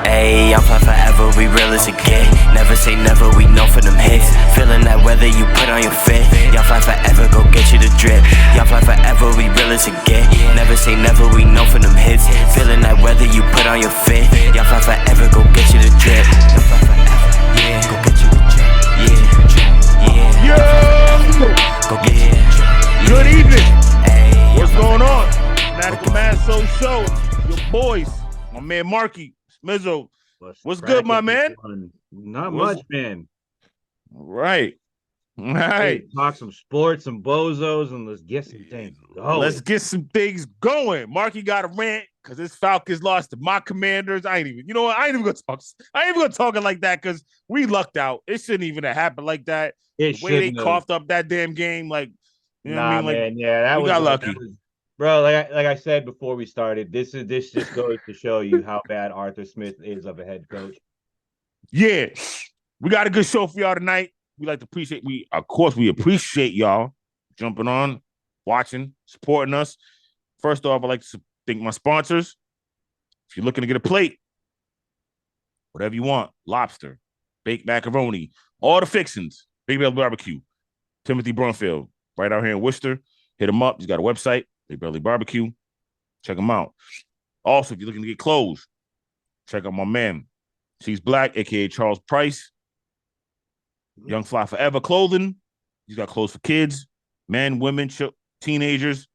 Ayy, I'm fly forever, we real as it get. Never say never, we know for them hits. Feeling that weather you put on your fit. Y'all fly forever, go get you the drip. Y'all fly forever, we real as it get. Never say never, we know for them hits. Feeling that weather you put on your fit. Y'all fly forever, go get you the drip. Yeah, go get you the drip. Yeah, go get you the drip. Good evening. What's going on? Fanatical Massholes show. Your boys, my man Marky, Mizzo. What's good, my man? Not much, man. All right. Hey, talk some sports, some bozos, and let's get some things going. Let's get some things going. Marky got a rant because his Falcons lost to my Commanders. I ain't even gonna talk. I ain't even gonna talk it like that because we lucked out. It shouldn't even have happened like that. The way they coughed up that damn game, like, you know what I mean? Like, man, yeah, we got lucky. Bro, like I said before we started, this just goes to show you how bad Arthur Smith is of a head coach. Yeah, we got a good show for y'all tonight. We appreciate y'all jumping on, watching, supporting us. First off, I'd like to thank my sponsors. If you're looking to get a plate, whatever you want, lobster, baked macaroni, all the fixings, Big Belly Barbecue, Timothy Brunfield, right out here in Worcester. Hit him up. He's got a website, Big Belly Barbecue. Check him out. Also, if you're looking to get clothes, check out my man, She's Black, a.k.a. Charles Price. Young Fly Forever Clothing. He's got clothes for kids, men, women, teenagers.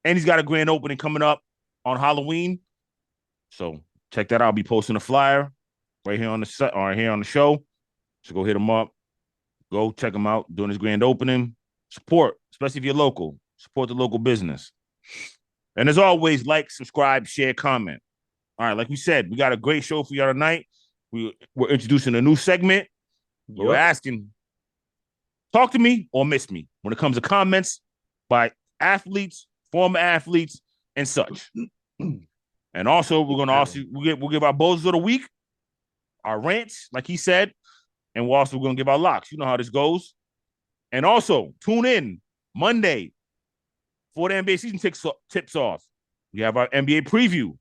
And he's got a grand opening coming up on Halloween. So check that out. I'll be posting a flyer right here on the set or here on the show. So go hit him up. Go check him out doing his grand opening. Support, especially if you're local. Support the local business. And as always, like, subscribe, share, comment. All right, like we said, we got a great show for y'all tonight. We're introducing a new segment. Yep. We're asking, talk to me or miss me when it comes to comments by athletes, former athletes, and such. And also, we'll give our bozos of the week, our rants, like he said, and we're also going to give our locks. You know how this goes. And also, tune in Monday before the NBA season tips off. We have our NBA preview.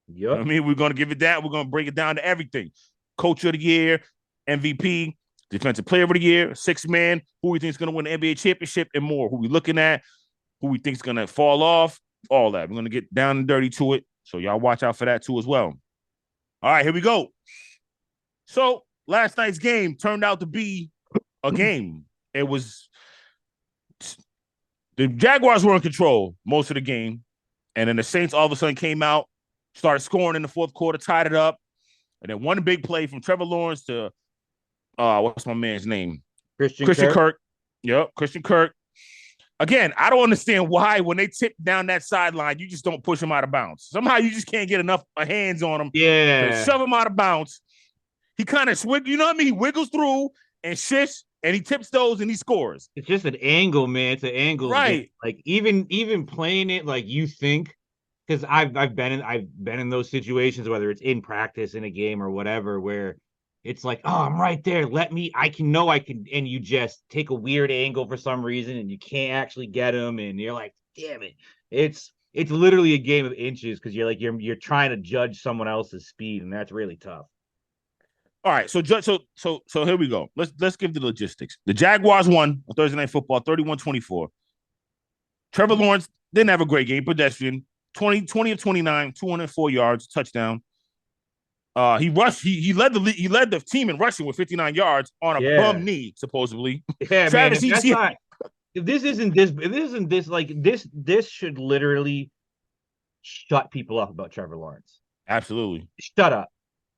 Yep. You know what I mean, we're going to give it that. We're going to break it down to everything. Coach of the year, MVP, defensive player of the year, sixth man, who we think is going to win the NBA championship, and more. Who we looking at, who we think is going to fall off, all that. We're going to get down and dirty to it. So y'all watch out for that too as well. All right, here we go. So last night's game turned out to be a game. It was the Jaguars were in control most of the game. And then the Saints all of a sudden came out, started scoring in the fourth quarter, tied it up. And then one big play from Trevor Lawrence to what's my man's name? Christian Kirk. Yep, Christian Kirk. Again, I don't understand why when they tip down that sideline, you just don't push him out of bounds. Somehow you just can't get enough hands on him. Yeah. To shove him out of bounds. He kind of you know what I mean? He wiggles through and shifts and he tips those and he scores. It's just an angle, man. It's an angle. Right. Like even playing it like you think, because I've been in those situations, whether it's in practice, in a game, or whatever, where it's like, oh, I'm right there. I can, and you just take a weird angle for some reason, and you can't actually get him, and you're like, damn it. It's literally a game of inches because you're trying to judge someone else's speed, and that's really tough. All right, so here we go. Let's give the logistics. The Jaguars won on Thursday Night Football, 31-24. Trevor Lawrence didn't have a great game, pedestrian. 20 of 29, 204 yards, touchdown. He rushed. He led the team in rushing with 59 yards on a bum knee, supposedly. Yeah, Travis, man. This should literally shut people up about Trevor Lawrence. Absolutely. Shut up.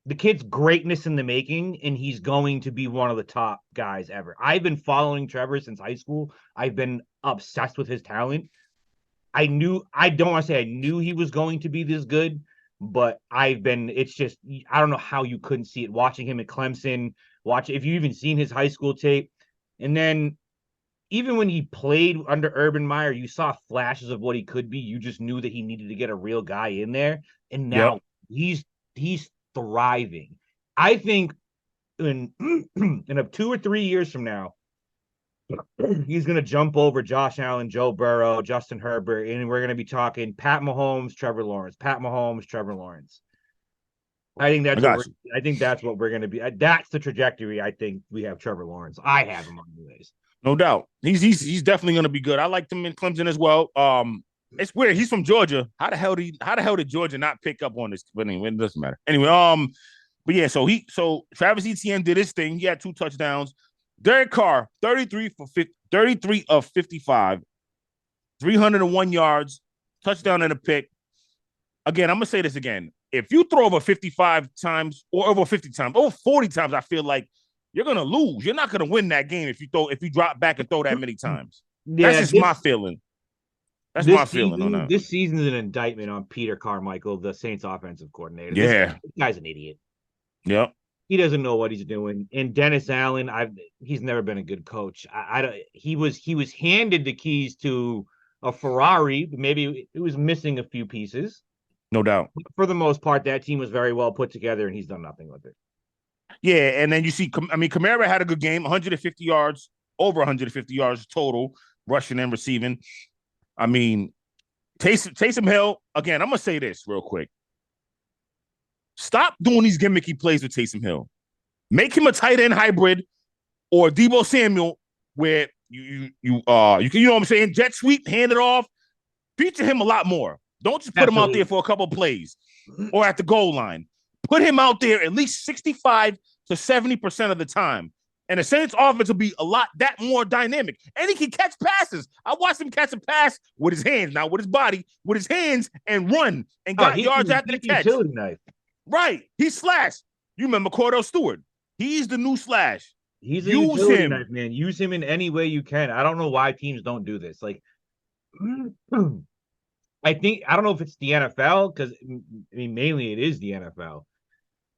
The kid's greatness in the making, and he's going to be one of the top guys ever. I've been following Trevor since high school. I've been obsessed with his talent. I don't want to say I knew he was going to be this good, but it's just, I don't know how you couldn't see it. Watching him at Clemson, if you even seen his high school tape. And then even when he played under Urban Meyer, you saw flashes of what he could be. You just knew that he needed to get a real guy in there. And now he's thriving. I think in 2 or 3 years from now, he's going to jump over Josh Allen, Joe Burrow, Justin Herbert, and we're going to be talking Pat Mahomes, Trevor Lawrence, Pat Mahomes, Trevor Lawrence. I think that's I what got you. I think that's what we're going to be. That's the trajectory. I think we have Trevor Lawrence. I have him anyways. No doubt. He's definitely going to be good. I liked him in Clemson as well. It's weird. He's from Georgia. How the hell did Georgia not pick up on this? But anyway, it doesn't matter. Anyway, but yeah, so Travis Etienne did his thing. He had 2 touchdowns. Derek Carr, 33 of 55, 301 yards, touchdown and a pick. Again, I'm gonna say this again. If you throw over 55 times or over 50 times, over 40 times, I feel like you're gonna lose. You're not gonna win that game if you drop back and throw that many times. Yeah, that's just my feeling. That's my feeling on that. This season is an indictment on Peter Carmichael, the Saints offensive coordinator. Yeah. This guy's an idiot. Yep. He doesn't know what he's doing. And Dennis Allen, he's never been a good coach. He was handed the keys to a Ferrari, but maybe it was missing a few pieces. No doubt. For the most part, that team was very well put together, and he's done nothing with it. Yeah, and then you see, Kamara had a good game, 150 yards, over 150 yards total, rushing and receiving. I mean, Taysom Hill, again, I'm going to say this real quick. Stop doing these gimmicky plays with Taysom Hill. Make him a tight end hybrid or Deebo Samuel where you know what I'm saying? Jet sweep, hand it off. Feature him a lot more. Don't just put him out there for a couple plays or at the goal line. Put him out there at least 65 to 70% of the time. And the Saints offense will be that more dynamic. And he can catch passes. I watched him catch a pass with his hands, not with his body, with his hands, and run and got yards after the catch. Knife. Right. He slashed. You remember Cordell Stewart. He's the new Slash. He's a utility knife, man. Use him in any way you can. I don't know why teams don't do this. Like, I don't know if it's the NFL, because mainly it is the NFL.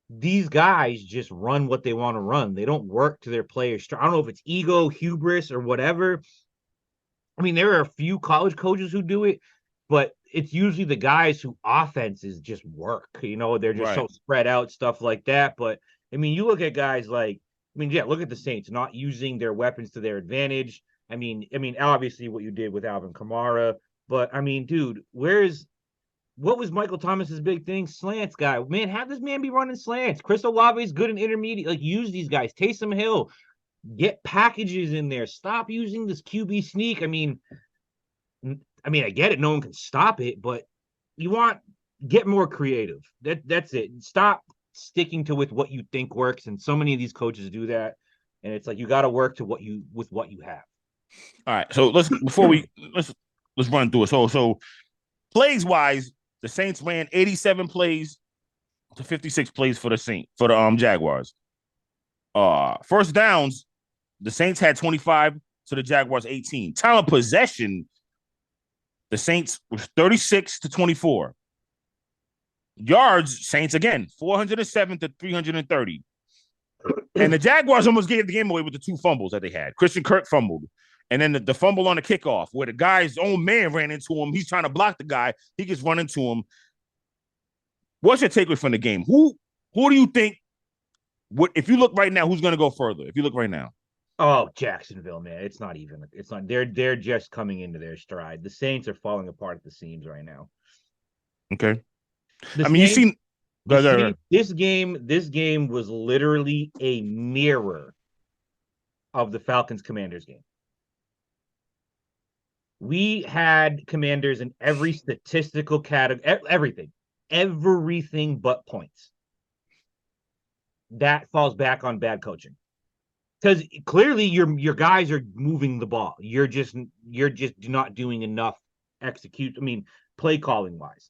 These guys just run what they want to run. They don't work to their players. I don't know if it's ego, hubris, or whatever. There are a few college coaches who do it, but it's usually the guys who offenses just work. They're just so spread out, stuff like that. But you look at guys like, look at the Saints not using their weapons to their advantage. Obviously what you did with Alvin Kamara, but dude, what was Michael Thomas's big thing? Slants guy. Man, have this man be running slants. Chris Olave's good in intermediate. Like, use these guys. Taysom Hill. Get packages in there. Stop using this QB sneak. I get it. No one can stop it, but get more creative. That's it. Stop sticking to with what you think works. And so many of these coaches do that. And it's like, you got to work to with what you have. All right. So let's run through it. So plays wise, the Saints ran 87 plays to 56 plays for the Jaguars. First downs, the Saints had 25 to the Jaguars 18. Time of possession, the Saints was 36 to 24. Yards, Saints again, 407 to 330. And the Jaguars almost gave the game away with the 2 fumbles that they had. Christian Kirk fumbled. And then the fumble on the kickoff where the guy's own man ran into him. He's trying to block the guy. He gets run into him. What's your takeaway from the game? Who do you think, if you look right now, who's going to go further? If you look right now. Oh, Jacksonville, man. It's not. They're just coming into their stride. The Saints are falling apart at the seams right now. Okay. This game was literally a mirror of the Falcons-Commanders game. We had Commanders in every statistical category, everything but points. That falls back on bad coaching. Because clearly your guys are moving the ball. You're just not doing enough play calling wise.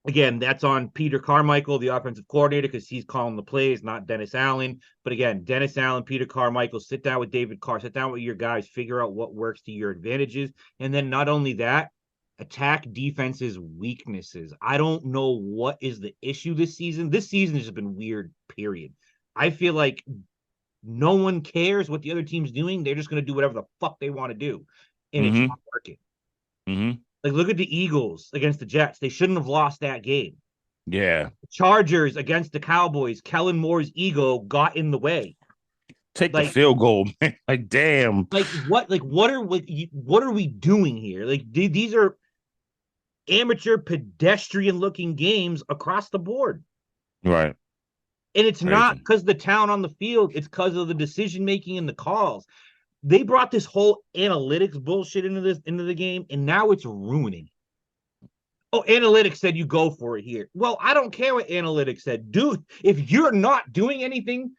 Again, that's on Peter Carmichael, the offensive coordinator, because he's calling the plays, not Dennis Allen. But again, Dennis Allen, Peter Carmichael, sit down with David Carr, sit down with your guys, figure out what works to your advantages. And then not only that, attack defense's weaknesses. I don't know what is the issue this season. This season has been weird, period. I feel like no one cares what the other team's doing. They're just going to do whatever the fuck they want to do. And it's not working. Mm-hmm. Like, look at the Eagles against the Jets. They shouldn't have lost that game. Yeah. Chargers against the Cowboys. Kellen Moore's ego got in the way. Take the field goal, man. Like, damn. What are we doing here? Like, these are amateur pedestrian looking games across the board. Right. And it's not Crazy. because the talent on the field, it's because of the decision making and the calls. They brought this whole analytics bullshit into the game, and now it's ruining. Oh, analytics said you go for it here. Well, I don't care what analytics said. Dude, if you're not doing anything,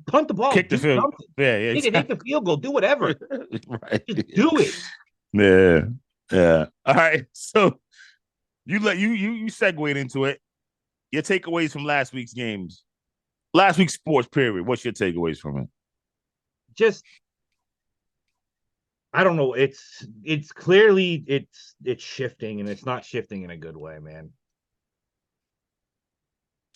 punt the ball, Kick the do field. something. Yeah, yeah. Hit the field goal, do whatever. Right. Just do it. Yeah. Yeah. All right. So you segued into it. Your takeaways from last week's games. Last week's sports period. What's your takeaways from it? Just I don't know. It's clearly it's shifting, and it's not shifting in a good way, man.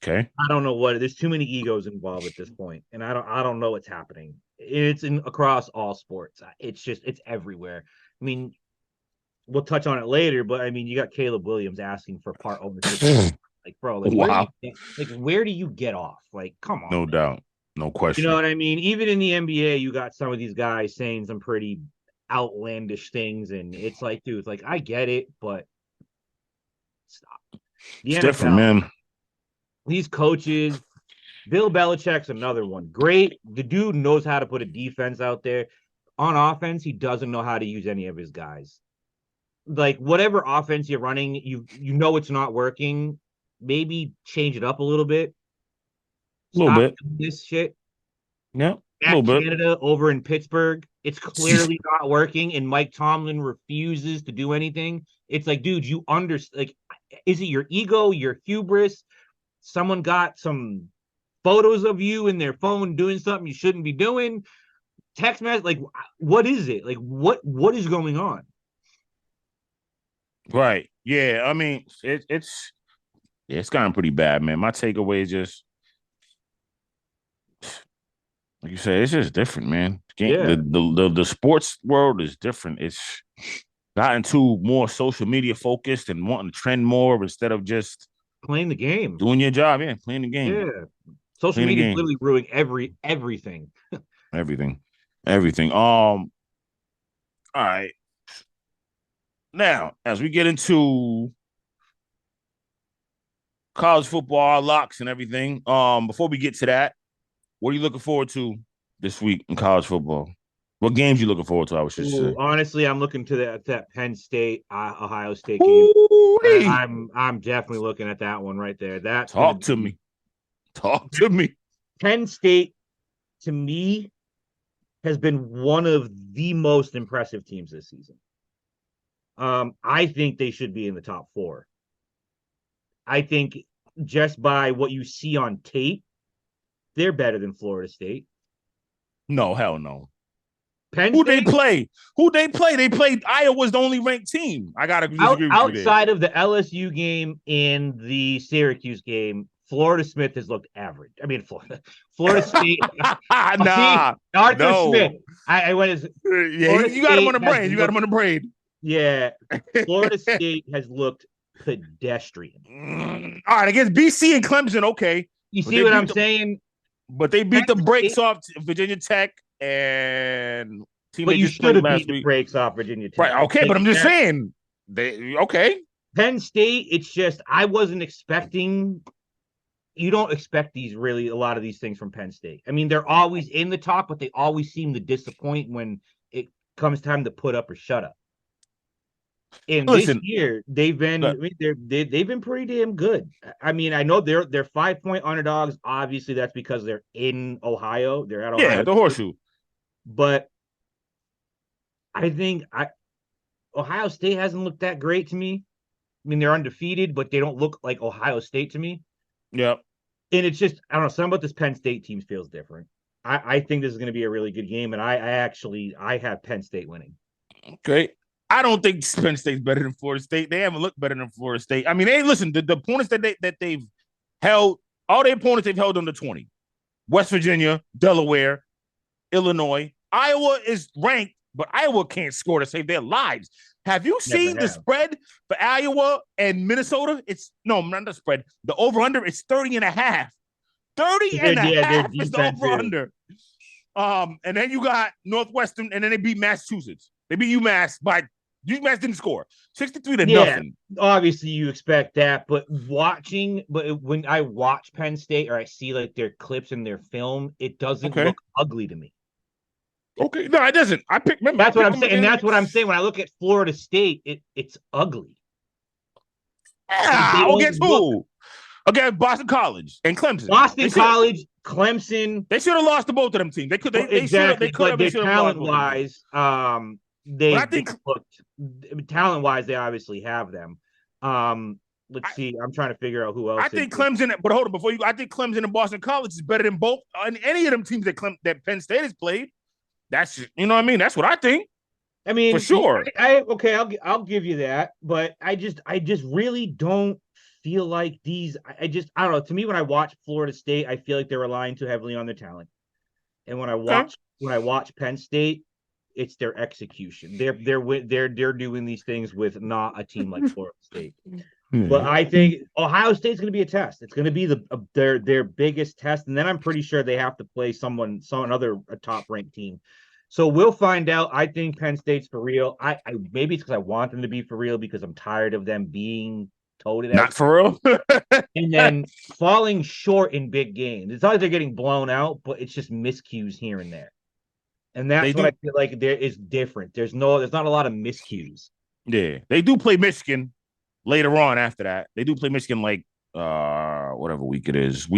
Okay. I don't know what. There's too many egos involved at this point, and I don't know what's happening. It's across all sports. It's everywhere. I mean, we'll touch on it later, but I mean, you got Caleb Williams asking for part ownership. Like, bro, like Wow. where do you get off? Like, come on. No man. doubt. No question. You know what I mean? Even in the NBA, you got some of these guys saying some pretty outlandish things, and it's like, dude, like I get it, but stop. The It's NFL, different, man. these coaches, Bill Belichick's another one. Great. The dude knows how to put a defense out there. On offense, he doesn't know how to use any of his guys. Like whatever offense you're running, you know it's not working. Maybe change it up a little bit. A little bit. Doing this shit. Yeah. A At little bit. Canada over in Pittsburgh, it's clearly not working, and Mike Tomlin refuses to do anything. It's like, dude, you like, is it your ego, your hubris? Someone got some photos of you in their phone doing something you shouldn't be doing. Text message, like, what is it? Like, what is going on? Right. Yeah. I mean, it's gotten pretty bad, man. My takeaway is just like you said, it's just different, man. Yeah. The sports world is different. It's gotten to more social media focused and wanting to trend more instead of just Playing the game. doing your job. Yeah, playing the game. Yeah. Social Playing the media is game. literally ruining everything. Everything. All right. Now, as we get into college football, our locks and everything, before we get to that, what are you looking forward to this week in college football? What games you looking forward to? I should say. Honestly, I'm looking to that Penn State Ohio State game. I'm definitely looking at that one right there. Talk to me. Penn State, to me, has been one of the most impressive teams this season. I think they should be in the top 4. I think just by what you see on tape, they're better than Florida State. No, hell no. Who they play? They played Iowa's the only ranked team. I gotta disagree with outside of the LSU game and the Syracuse game. Florida Smith has looked average. I mean, Florida State. Nah, Arthur no. Smith. I went as yeah. You got him on the brain. You got him on the brain. Yeah, Florida State has looked pedestrian. All right, against BC and Clemson, okay. You see what I'm saying? But they beat the brakes off Virginia Tech and team. But you should have beat the brakes off Virginia Tech. Right? Okay, but I'm just saying okay. Penn State. It's just I wasn't expecting. You don't expect a lot of these things from Penn State. I mean, they're always in the top, but they always seem to disappoint when it comes time to put up or shut up. And this year, they've been they've been pretty damn good. I mean, I know they're 5-point underdogs. Obviously, that's because they're in Ohio. They're at Ohio. Yeah, the horseshoe. But I think Ohio State hasn't looked that great to me. I mean, they're undefeated, but they don't look like Ohio State to me. Yep. And it's just, I don't know, something about this Penn State team feels different. I think this is going to be a really good game, and I have Penn State winning. Okay. I don't think Penn State's better than Florida State. They haven't looked better than Florida State. I mean, the opponents that they've held, all the opponents they've held under 20. West Virginia, Delaware, Illinois. Iowa is ranked, but Iowa can't score to save their lives. Have you seen the spread for Iowa and Minnesota? Not the spread. The over-under is 30.5. 30.5 is the over-under. And then you got Northwestern, and then they beat Massachusetts. They beat UMass by UMass didn't score 63 to Yeah. nothing. Obviously, you expect that, but when I watch Penn State or I see like their clips and their film, it doesn't Okay. look ugly to me. Okay, no, it doesn't. That's what I'm saying, and that's what I'm saying. When I look at Florida State, it's ugly. Yeah, against who? Against Boston College and Clemson. Boston College, Clemson. They should have lost to both of them teams. They could. They Exactly. should have. But talent wise, they looked talent wise. They obviously have them. Let's see. I'm trying to figure out who else. I think Clemson. But hold on, before you, I think Clemson and Boston College is better than both and any of them teams that Penn State has played. That's what I mean. That's what I think. I mean, for sure. Okay, I'll give you that, but I just really don't feel like these. I don't know. To me, when I watch Florida State, I feel like they're relying too heavily on their talent, and when I watch Penn State, it's their execution. They're doing these things with not a team like Florida State. But I think Ohio State's going to be a test. It's going to be their biggest test, and then I'm pretty sure they have to play a top ranked team. So we'll find out. I think Penn State's for real. I maybe it's because I want them to be for real because I'm tired of them being toted not for real, and then falling short in big games. It's not like they're getting blown out, but it's just miscues here and there, and that's what I feel like there is different. There's not a lot of miscues. Yeah, they do play Michigan later on. After that, they do play Michigan like whatever week it is.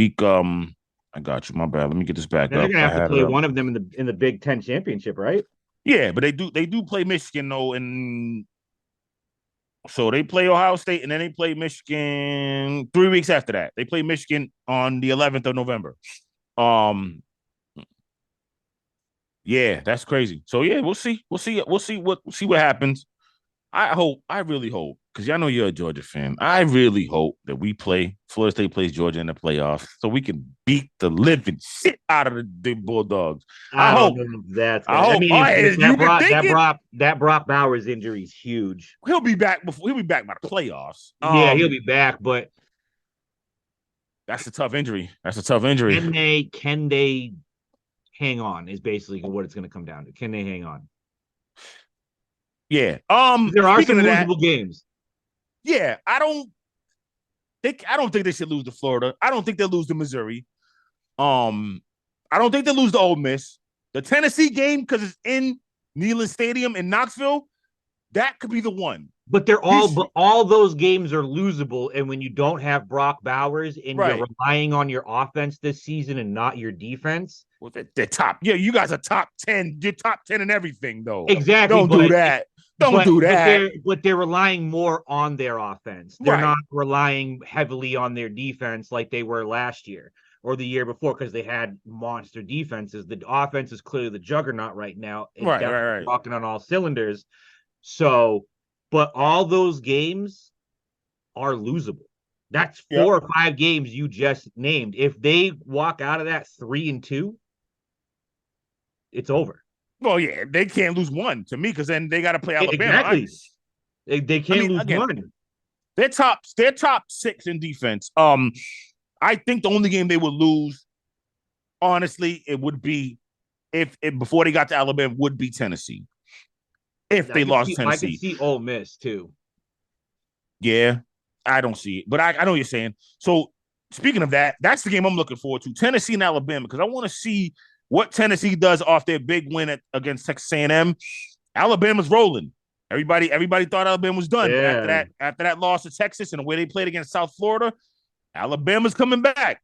I got you. My bad. Let me get this back up. They're gonna have to play one of them in the Big Ten championship, right? Yeah, but they do play Michigan though, and so they play Ohio State, and then they play Michigan 3 weeks after that. They play Michigan on the 11th of November. Yeah, that's crazy. So yeah, we'll see what happens. I really hope, because y'all know you're a Georgia fan. I really hope that Florida State plays Georgia in the playoffs so we can beat the living shit out of the Bulldogs. I hope that's. I mean, that Brock Bowers injury is huge. He'll be back by the playoffs. Yeah, he'll be back, but that's a tough injury. Can they hang on? Is basically what it's going to come down to. Can they hang on? Yeah. There are some losable games. Yeah, I don't think they should lose to Florida. I don't think they'll lose to Missouri. I don't think they'll lose to Ole Miss. The Tennessee game, because it's in Neyland Stadium in Knoxville, that could be the one. But all those games are losable, and when you don't have Brock Bowers and you're relying on your offense this season and not your defense. Well, they're top. Yeah, you guys are top 10. You're top 10 in everything, though. Exactly. Don't do that. But they're relying more on their offense. They're not relying heavily on their defense like they were last year or the year before, because they had monster defenses. The offense is clearly the juggernaut right now. It's walking on all cylinders. So, but all those games are losable. That's 4 or 5 games you just named. If they walk out of that 3-2, it's over. Well, yeah, they can't lose one to me, because then they got to play Alabama. Exactly. They can't lose one. They're top 6 in defense. I think the only game they would lose, honestly, it would be if before they got to Alabama, would be Tennessee. If they lost Tennessee, I could see Ole Miss too. Yeah, I don't see it, but I know what you're saying. So speaking of that, that's the game I'm looking forward to: Tennessee and Alabama, because I want to see what Tennessee does off their big win against Texas A&M. Alabama's rolling. Everybody thought Alabama was done after that loss to Texas and the way they played against South Florida. Alabama's coming back.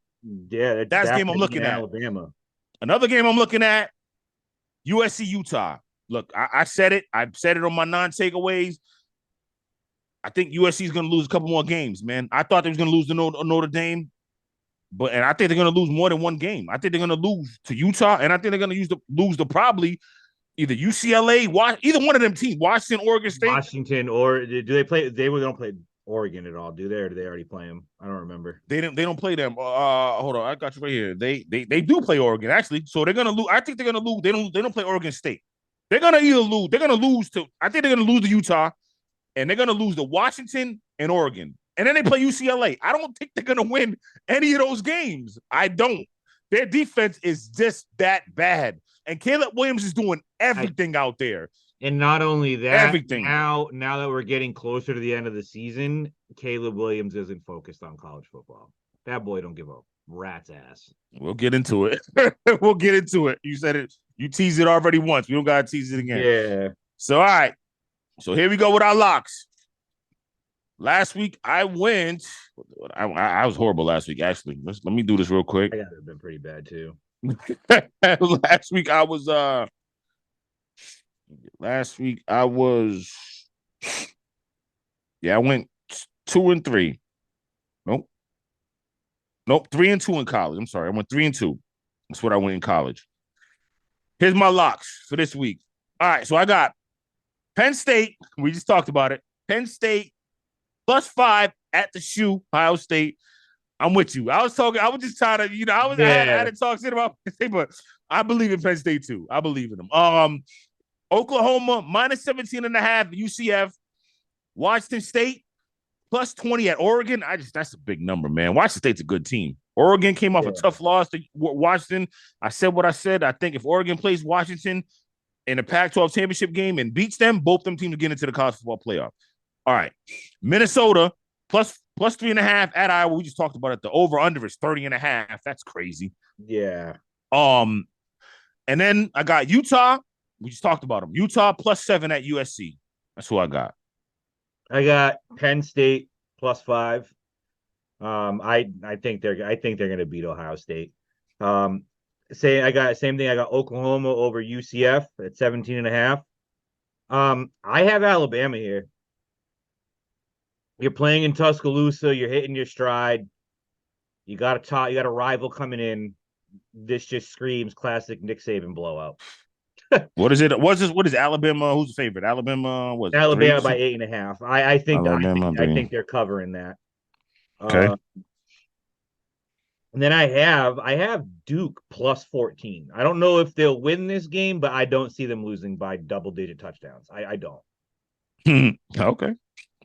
Yeah, that's the game I'm looking at. Alabama. Another game I'm looking at: USC Utah. Look, I said it. I said it on my non-takeaways. I think USC is going to lose a couple more games, man. I thought they was going to lose to Notre Dame, and I think they're going to lose more than one game. I think they're going to lose to Utah, and I think they're going to lose to probably either UCLA, either one of them teams, Washington, Oregon State. Washington, or do they play? They don't play Oregon at all, do they? Or do they already play them? I don't remember. They don't play them. Hold on, I got you right here. They do play Oregon, actually. So they're going to lose. I think they're going to lose. They don't play Oregon State. They're going to either lose. They're going to lose to. I think they're going to lose to Utah, and they're going to lose to Washington and Oregon. And then they play UCLA. I don't think they're going to win any of those games. I don't. Their defense is just that bad. And Caleb Williams is doing everything out there. And not only that, Everything. now that we're getting closer to the end of the season, Caleb Williams isn't focused on college football. That boy don't give a rat's ass. We'll get into it. We'll get into it. You said it. You teased it already once. We don't gotta tease it again. Yeah. So all right. So here we go with our locks. Last week I went. I was horrible last week. Actually, let me do this real quick. I gotta have been pretty bad too. Last week I was. Last week I was. Yeah, I went 2-3. Nope. 3-2 in college. I'm sorry. I went 3-2. That's what I went in college. Here's my locks for this week. All right, so I got Penn State. We just talked about it. Penn State +5 at the shoe. Ohio State. I'm with you. I was just trying to, I had to talk shit about Penn State, but I believe in Penn State too. I believe in them. Oklahoma -17.5 UCF. Washington State +20 at Oregon. That's a big number, man. Washington State's a good team. Oregon came off a tough loss to Washington. I said what I said. I think if Oregon plays Washington in a Pac-12 championship game and beats them, both them teams will get into the college football playoff. All right. Minnesota +3.5 at Iowa. We just talked about it. The over-under is 30.5. That's crazy. Yeah. And then I got Utah. We just talked about them. Utah +7 at USC. That's who I got. I got Penn State +5. I think they're going to beat Ohio State. I got same thing. I got Oklahoma over UCF at 17.5. I have Alabama here. You're playing in Tuscaloosa. You're hitting your stride. You got a rival coming in. This just screams classic Nick Saban blowout. What is it? What is Alabama? Who's the favorite? Alabama was Alabama by 8.5. I think they're covering that. Okay. And then I have Duke +14. I don't know if they'll win this game, but I don't see them losing by double-digit touchdowns. I don't. Okay.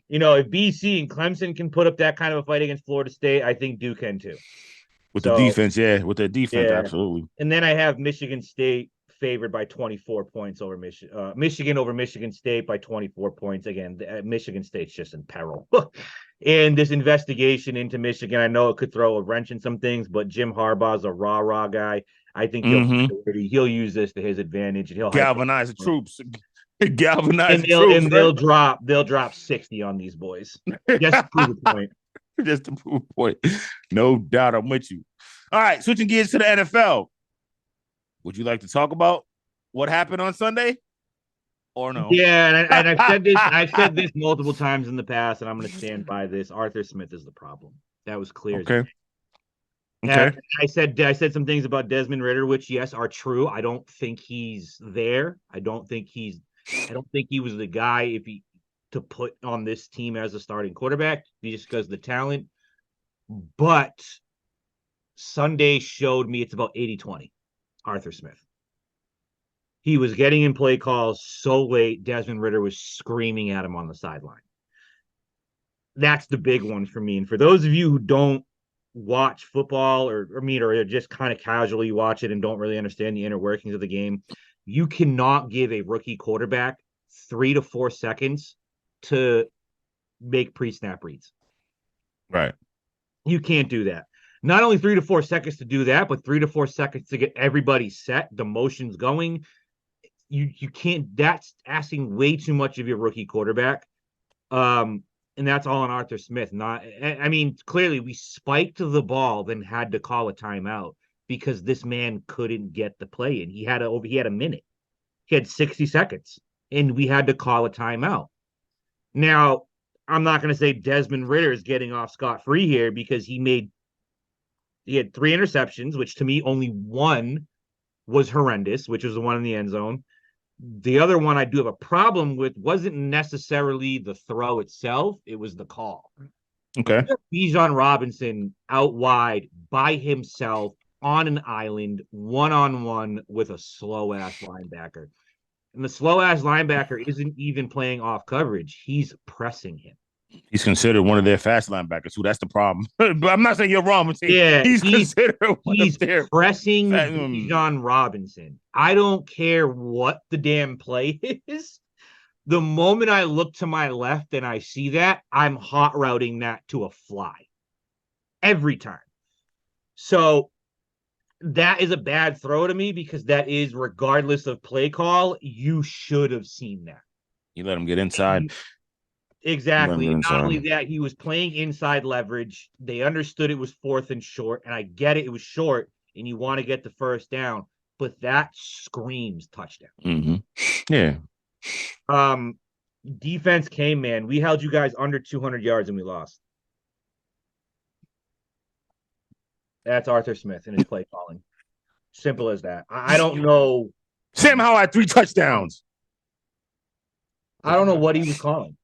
If BC and Clemson can put up that kind of a fight against Florida State, I think Duke can too. With the defense, absolutely. And then I have Michigan State favored by 24 points over Michigan over Michigan State by 24 points. Again, Michigan State's just in peril. And this investigation into Michigan, I know it could throw a wrench in some things, but Jim Harbaugh's a rah-rah guy. I think he'll use this to his advantage, and he'll galvanize the troops. And they'll drop 60 on these boys. Just to prove a point. Just to prove a point. No doubt, I'm with you. All right, switching gears to the NFL. Would you like to talk about what happened on Sunday, or no? Yeah, and I've said this multiple times in the past, and I'm going to stand by this. Arthur Smith is the problem. That was clear. Okay. I said some things about Desmond Ridder, which yes are true. I don't think he's there. I don't think he was the guy to put on this team as a starting quarterback just because of the talent. But Sunday showed me it's about 80-20. Arthur Smith. He was getting in play calls so late, Desmond Ridder was screaming at him on the sideline. That's the big one for me. And for those of you who don't watch football or just kind of casually watch it and don't really understand the inner workings of the game, you cannot give a rookie quarterback 3 to 4 seconds to make pre-snap reads. Right. You can't do that. Not only 3 to 4 seconds to do that, but 3 to 4 seconds to get everybody set, the motions going. You can't. That's asking way too much of your rookie quarterback. And that's all on Arthur Smith. Clearly we spiked the ball, then had to call a timeout because this man couldn't get the play in. He had a minute. He had 60 seconds, and we had to call a timeout. Now, I'm not going to say Desmond Ridder is getting off scot-free here because he had 3 interceptions, which to me only one was horrendous, which was the one in the end zone. The other one I do have a problem with wasn't necessarily the throw itself. It was the call. Okay. Bijan Robinson out wide by himself on an island, one-on-one with a slow-ass linebacker. And the slow-ass linebacker isn't even playing off coverage. He's pressing him. He's considered one of their fast linebackers, too. That's the problem. But I'm not saying you're wrong. I'm saying he's considered one of their pressing Bijan Robinson. I don't care what the damn play is. The moment I look to my left and I see that, I'm hot routing that to a fly every time. So that is a bad throw to me because that is, regardless of play call, you should have seen that. You let him get inside. Exactly. Get Not only inside. that, he was playing inside leverage. They understood it was 4th and short, and I get it. It was short, and you want to get the first down, but that screams touchdown. Yeah. Defense came, man. We held you guys under 200 yards, and we lost. That's Arthur Smith and his play calling. Simple as that. I don't know. Sam Howell had 3 touchdowns. I don't know what he was calling.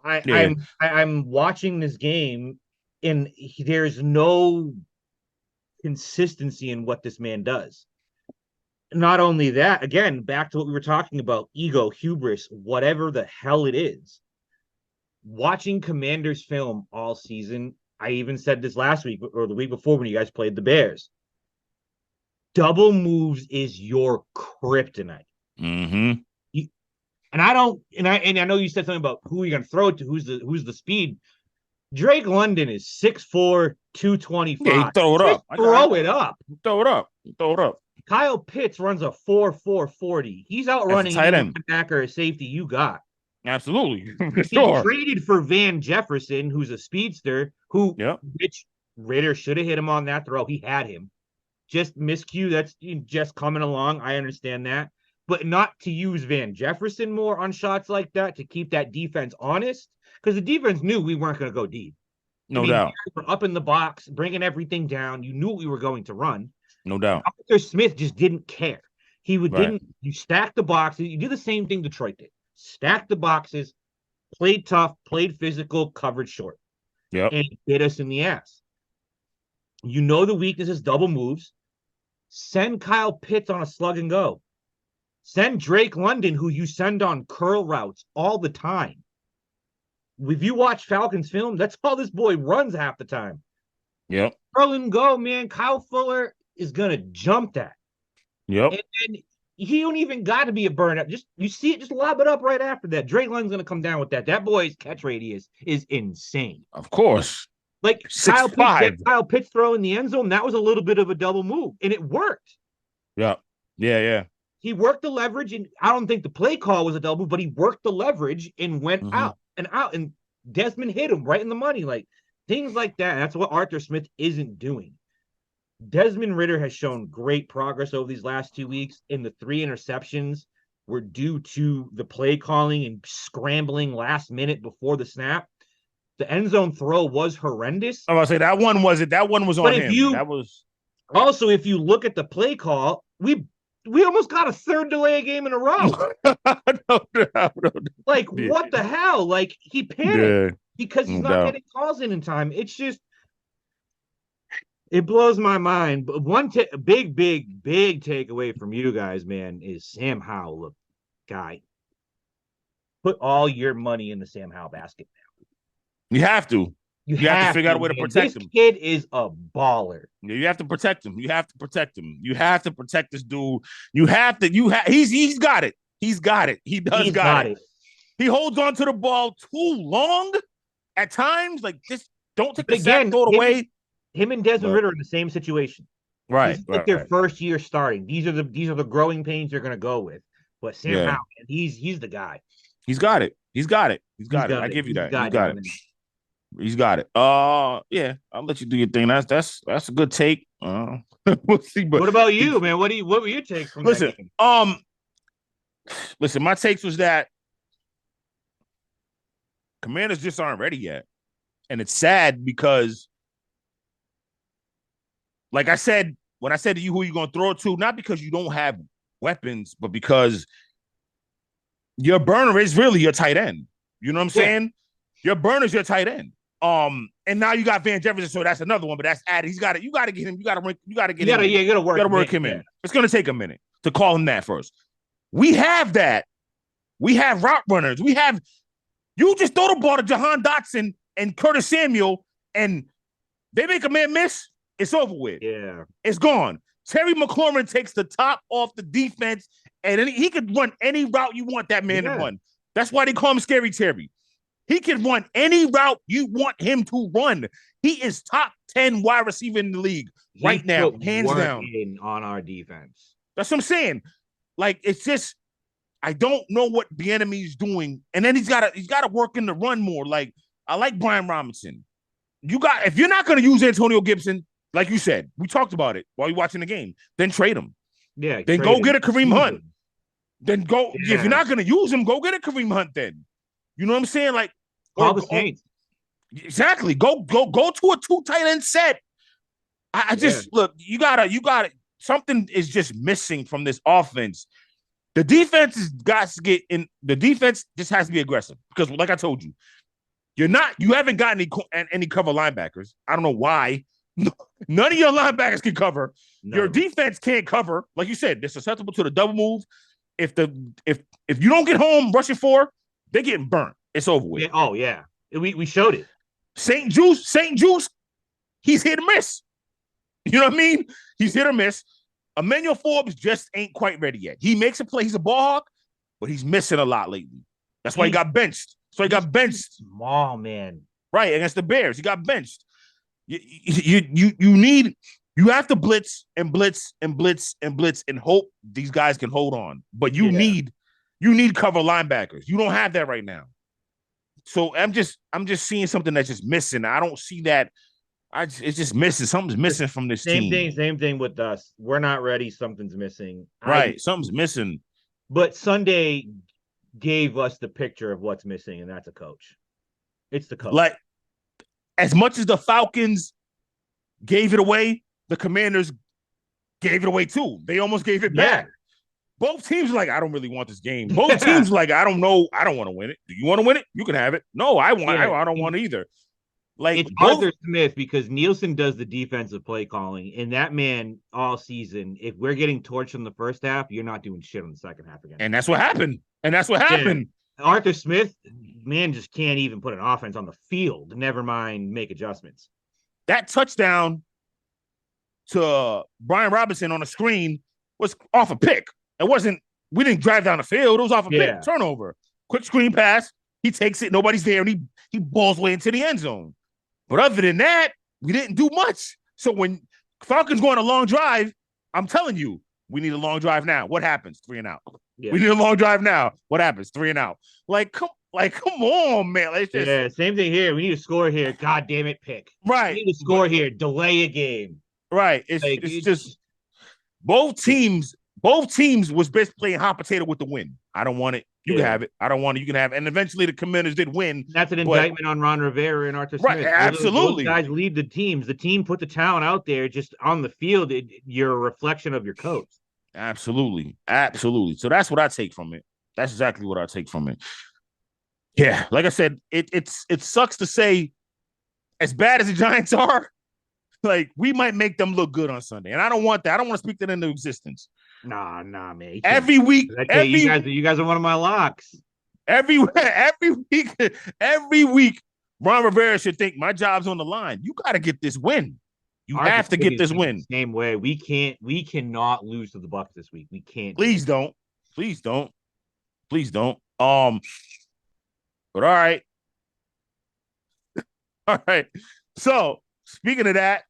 I'm watching this game, and there's no consistency in what this man does. Not only that, again, back to what we were talking about, ego, hubris, whatever the hell it is. Watching Commanders film all season, I even said this last week or the week before when you guys played the Bears. Double moves is your kryptonite. And I know you said something about who you're gonna throw it to, who's the speed. Drake London is 6'4", 225. Yeah, he throw it up. Throw it up. Throw it up. Throw it up. Kyle Pitts runs a 4.4 40. He's outrunning any linebacker or safety you got. Absolutely. He traded for Van Jefferson, who's a speedster, which Ritter should have hit him on that throw. He had him. Just miscue. That's just coming along. I understand that. But not to use Van Jefferson more on shots like that to keep that defense honest, because the defense knew we weren't going to go deep. No doubt. We were up in the box, bringing everything down. You knew what we were going to run. No doubt. Arthur Smith just didn't care. You stack the boxes. You do the same thing Detroit did. Stack the boxes, played tough, played physical, covered short. Yep. And hit us in the ass. You know the weakness is double moves. Send Kyle Pitts on a slug and go. Send Drake London, who you send on curl routes all the time. If you watch Falcons film, that's all this boy runs half the time. Yep. Curl and go, man. Kyle Fuller is going to jump that. Yep. And he don't even got to be a burnout. You see it, just lob it up right after that. Drake London's going to come down with that. That boy's catch radius is insane. Of course. Like Kyle Pitts throw in the end zone, that was a little bit of a double move, and it worked. Yeah. Yeah. He worked the leverage, and I don't think the play call was a double, but he worked the leverage and went out, and Desmond hit him right in the money. Like, things like that. That's what Arthur Smith isn't doing. Desmond Ritter has shown great progress over these last 2 weeks, and the 3 interceptions were due to the play calling and scrambling last minute before the snap. The end zone throw was horrendous. I was going to say that one wasn't. That one was on him. That was also, if you look at the play call, we almost got a third delay game in a row. No. Like, what the hell? Like, he panicked because he's not getting calls in time. It's just, it blows my mind. But one big takeaway from you guys, man, is Sam Howell. Look, guy, put all your money in the Sam Howell basket now. You have to. You have to figure out a way to protect him. This kid is a baller. Yeah, you have to protect him. You have to protect this dude. He's got it. He's got it. He does got it. He holds on to the ball too long at times. Like, just don't take the sack, throw it away. Him and Desmond Ritter are in the same situation. Right. It's like their first year starting. These are the growing pains they're going to go with. But Sam Howell, he's the guy. He's got it. I give you that. He's got it. Yeah, I'll let you do your thing. That's a good take. We'll see. But what about you, man? What were your takes from that game? Listen, my takes was that Commanders just aren't ready yet. And it's sad because, like I said, when I said to you who you're gonna throw it to, not because you don't have weapons, but because your burner is really your tight end. You know what I'm saying? Your burner is your tight end. And now you got Van Jefferson, so that's another one, but that's added. He's got it. You got to get him. You got to work him in. It's going to take a minute to call him that first. We have that. We have route runners. You just throw the ball to Jahan Dotson and Curtis Samuel, and they make a man miss. It's over with. Yeah, it's gone. Terry McLaurin takes the top off the defense, and he could run any route you want that man to run. That's why they call him Scary Terry. He can run any route you want him to run. He is top 10 wide receiver in the league right now, hands down. On our defense. That's what I'm saying. Like, it's just, I don't know what the enemy's doing. And then he's got to work in the run more. Like, I like Brian Robinson. If you're not going to use Antonio Gibson, like you said, we talked about it while you're watching the game, then trade him. Yeah. Then go get a Kareem Hunt. Then go, if you're not going to use him, go get a Kareem Hunt then. You know what I'm saying? Like, all the Saints. Exactly. Go to a 2 tight end set. I just look, you gotta something is just missing from this offense. The defense has got to get in. The defense just has to be aggressive because, like I told you, you haven't got any cover linebackers. I don't know why. None of your linebackers can cover. No. Your defense can't cover. Like you said, they're susceptible to the double move. If you don't get home rushing 4, they're getting burnt. It's over with. Yeah, oh yeah, we showed it. St. Juice, he's hit or miss. You know what I mean? He's hit or miss. Emmanuel Forbes just ain't quite ready yet. He makes a play. He's a ball hawk, but he's missing a lot lately. That's why he got benched. So he got benched. Small man, right, against the Bears. He got benched. You have to blitz and blitz and blitz and blitz and hope these guys can hold on. But you need cover linebackers. You don't have that right now. So I'm just seeing something that's just missing. I don't see that. It's just missing. Something's missing from this team. Same thing with us. We're not ready. Something's missing. Right. Something's missing. But Sunday gave us the picture of what's missing, and that's a coach. It's the coach. Like, as much as the Falcons gave it away, the Commanders gave it away too. They almost gave it back. Both teams are like, I don't really want this game. Both teams are like, I don't know. I don't want to win it. Do you want to win it? You can have it. No, I don't want it either. Like, it's Arthur Smith because Nielsen does the defensive play calling, and that man all season, if we're getting torched in the first half, you're not doing shit on the second half again. And that's what happened. Arthur Smith, man, just can't even put an offense on the field, never mind make adjustments. That touchdown to Brian Robinson on the screen was off a pick. We didn't drive down the field. It was off a pick. Turnover. Quick screen pass. He takes it. Nobody's there. And he balls way into the end zone. But other than that, we didn't do much. So when Falcons go on a long drive, I'm telling you, we need a long drive now. What happens? 3 and out. Yeah. We need a long drive now. What happens? 3 and out. Come on, man. Same thing here. We need to score here. God damn it, pick. Right. We need to score here. Delay a game. Right. It's just both teams was basically playing hot potato with the win. I don't want it. You can have it. I don't want it. You can have it. And eventually the Commanders did win. That's an indictment on Ron Rivera and Arthur Smith. Right, absolutely. Those guys lead the teams. The team put the talent out there. Just on the field, you're a reflection of your coach. Absolutely. So that's what I take from it. That's exactly what I take from it. Yeah, like I said, it sucks to say, as bad as the Giants are, like, we might make them look good on Sunday. And I don't want that. I don't want to speak that into existence. Nah, man. Every week, you guys are one of my locks. Every week, Ron Rivera should think my job's on the line. You got to get this win. You have to get this win. Same way. We cannot lose to the Bucs this week. We can't. Please don't. But all right. All right. So speaking of that,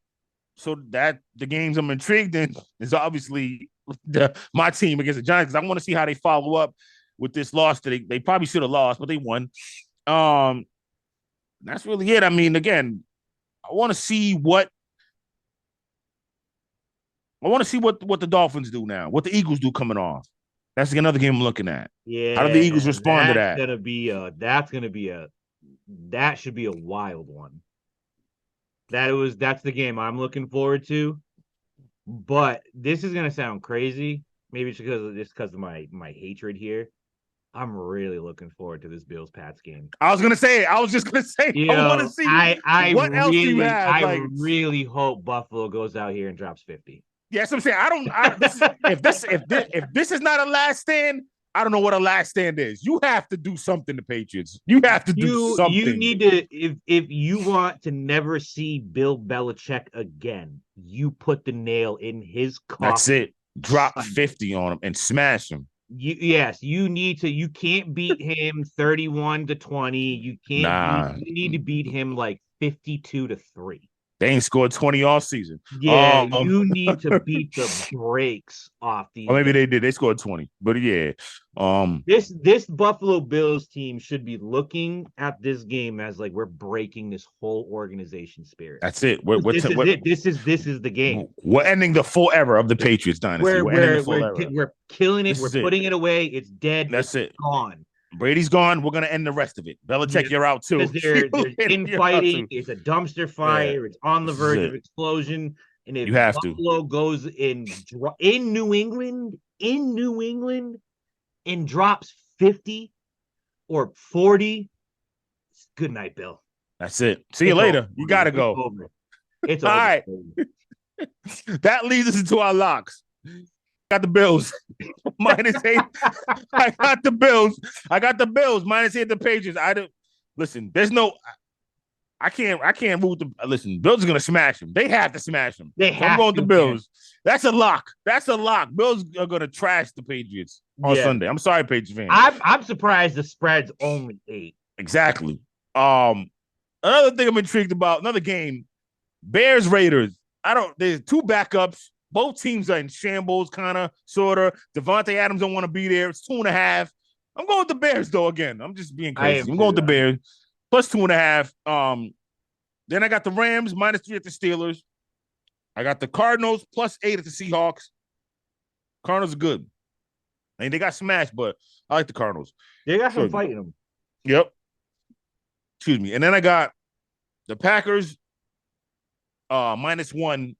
the games I'm intrigued in is obviously my team against the Giants, because I want to see how they follow up with this loss that they probably should have lost, but they won. That's really it. I mean, again, I want to see what the Dolphins do now, what the Eagles do coming off. That's another game I'm looking at. Yeah. How do the Eagles respond to that? That should be a wild one. That's the game I'm looking forward to. But this is gonna sound crazy. Maybe it's because of my hatred here. I'm really looking forward to this Bills-Pats game. I was just gonna say. I want to see what else do you have. I really hope Buffalo goes out here and drops 50. Yeah, that's what I'm saying. If this is not a last stand, I don't know what a last stand is. You have to do something to Patriots. You have to do something. You need to, if you want to never see Bill Belichick again, you put the nail in his coffin. That's it. Drop 50 on him and smash him. Yes, you need to. You can't beat him 31-20. You can't. Nah. You need to beat him like 52-3. They ain't scored 20 all season. Yeah, you need to beat the brakes off these. Or maybe guys. they did. They scored 20. But yeah. This Buffalo Bills team should be looking at this game as like we're breaking this whole organization spirit. That's it. This is the game. We're ending the full era of the Patriots dynasty. We're killing it. We're putting it away. It's dead. That's it. Gone. Brady's gone. We're gonna end the rest of it. Belichick, you're out too. There's infighting. It's a dumpster fire. Yeah. It's on the verge of explosion. And if Buffalo goes in New England, and drops 50 or 40, good night, Bill. That's it. See you later. You gotta go. It's all right. That leads us into our locks. Got the Bills -8. I got the Bills. -8 the Patriots. Listen. There's no. I can't root the. Listen, Bills are gonna smash them. They have to smash them. I'm going to Bills. That's a lock. Bills are gonna trash the Patriots on Sunday. I'm sorry, Patriots fans. I'm surprised the spread's only 8. Exactly. Another thing I'm intrigued about. Another game. Bears Raiders. There's 2 backups. Both teams are in shambles, kind of, sort of. Devontae Adams don't want to be there. It's 2.5. I'm going with the Bears, though, again. I'm just being crazy. I'm going with the Bears. Plus 2.5. Then I got the Rams, -3 at the Steelers. I got the Cardinals, +8 at the Seahawks. Cardinals are good. I mean, they got smashed, but I like the Cardinals. They got some fight in them. Yep. Excuse me. And then I got the Packers, -1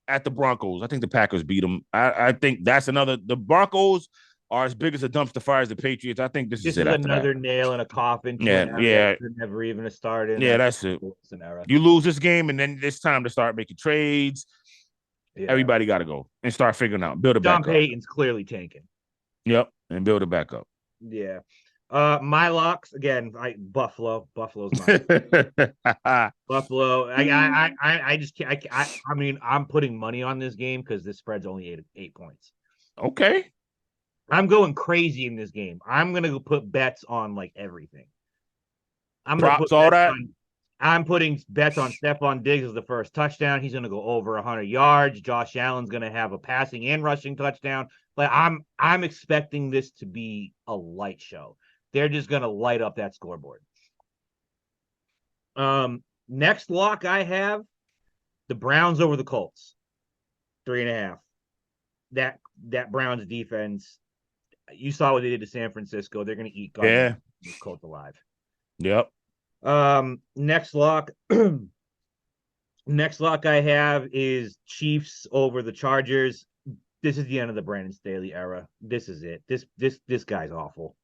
at the Broncos. I think the Packers beat them. I think that's another. The Broncos are as big as a dumpster fire as the Patriots. I think this is another nail in a coffin. Yeah. Never even started. Yeah, that's it. You lose this game, and then it's time to start making trades. Yeah. Everybody got to go and start figuring out. Build it back up. John Payton's clearly tanking. Yep, and build it back up. Yeah. My locks again. Buffalo. Buffalo's mine. Buffalo. I just can't. I mean, I'm putting money on this game because this spread's only 8 points. Okay. I'm going crazy in this game. I'm gonna put bets on like everything. I'm putting bets on Stephon Diggs as the first touchdown. He's gonna go over 100 yards. Josh Allen's gonna have a passing and rushing touchdown. Like I'm expecting this to be a light show. They're just gonna light up that scoreboard. Next lock I have the Browns over the Colts, 3.5. That Browns defense. You saw what they did to San Francisco. They're going to eat the Colts alive. Yep. Next lock I have is Chiefs over the Chargers. This is the end of the Brandon Staley era. This is it. This guy's awful.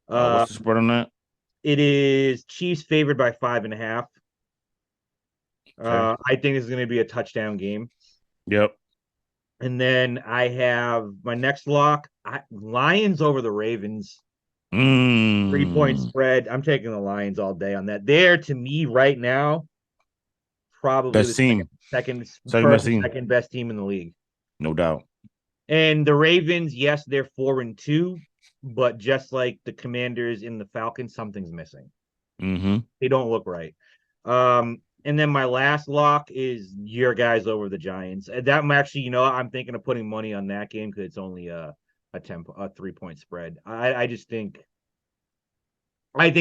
What's the spread on that? It is Chiefs favored by 5.5. I think this is going to be a touchdown game. Yep. And then I have my next lock, Lions over the Ravens. 3-point spread. I'm taking the Lions all day on that. They're, to me, right now, probably best team. Second best team in the league. No doubt. And the Ravens, yes, they're 4-2, but just like the Commanders in the Falcons, something's missing. Mm-hmm. They don't look right. And then my last lock is your guys over the Giants. That I'm actually, I'm thinking of putting money on that game because it's only a 3-point spread. I think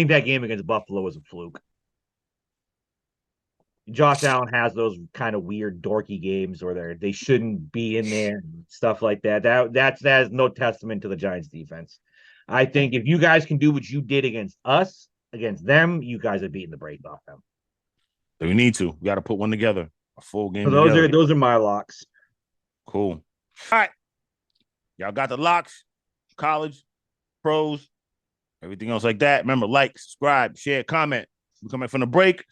that game against Buffalo was a fluke. Josh Allen has those kind of weird, dorky games where they shouldn't be in there and stuff like that. That is no testament to the Giants defense. I think if you guys can do what you did against us, against them, you guys are beating the brakes off them. We need to. We got to put one together. A full game. So those are my locks. Cool. All right. Y'all got the locks, college, pros, everything else like that. Remember, like, subscribe, share, comment. We're coming from the break.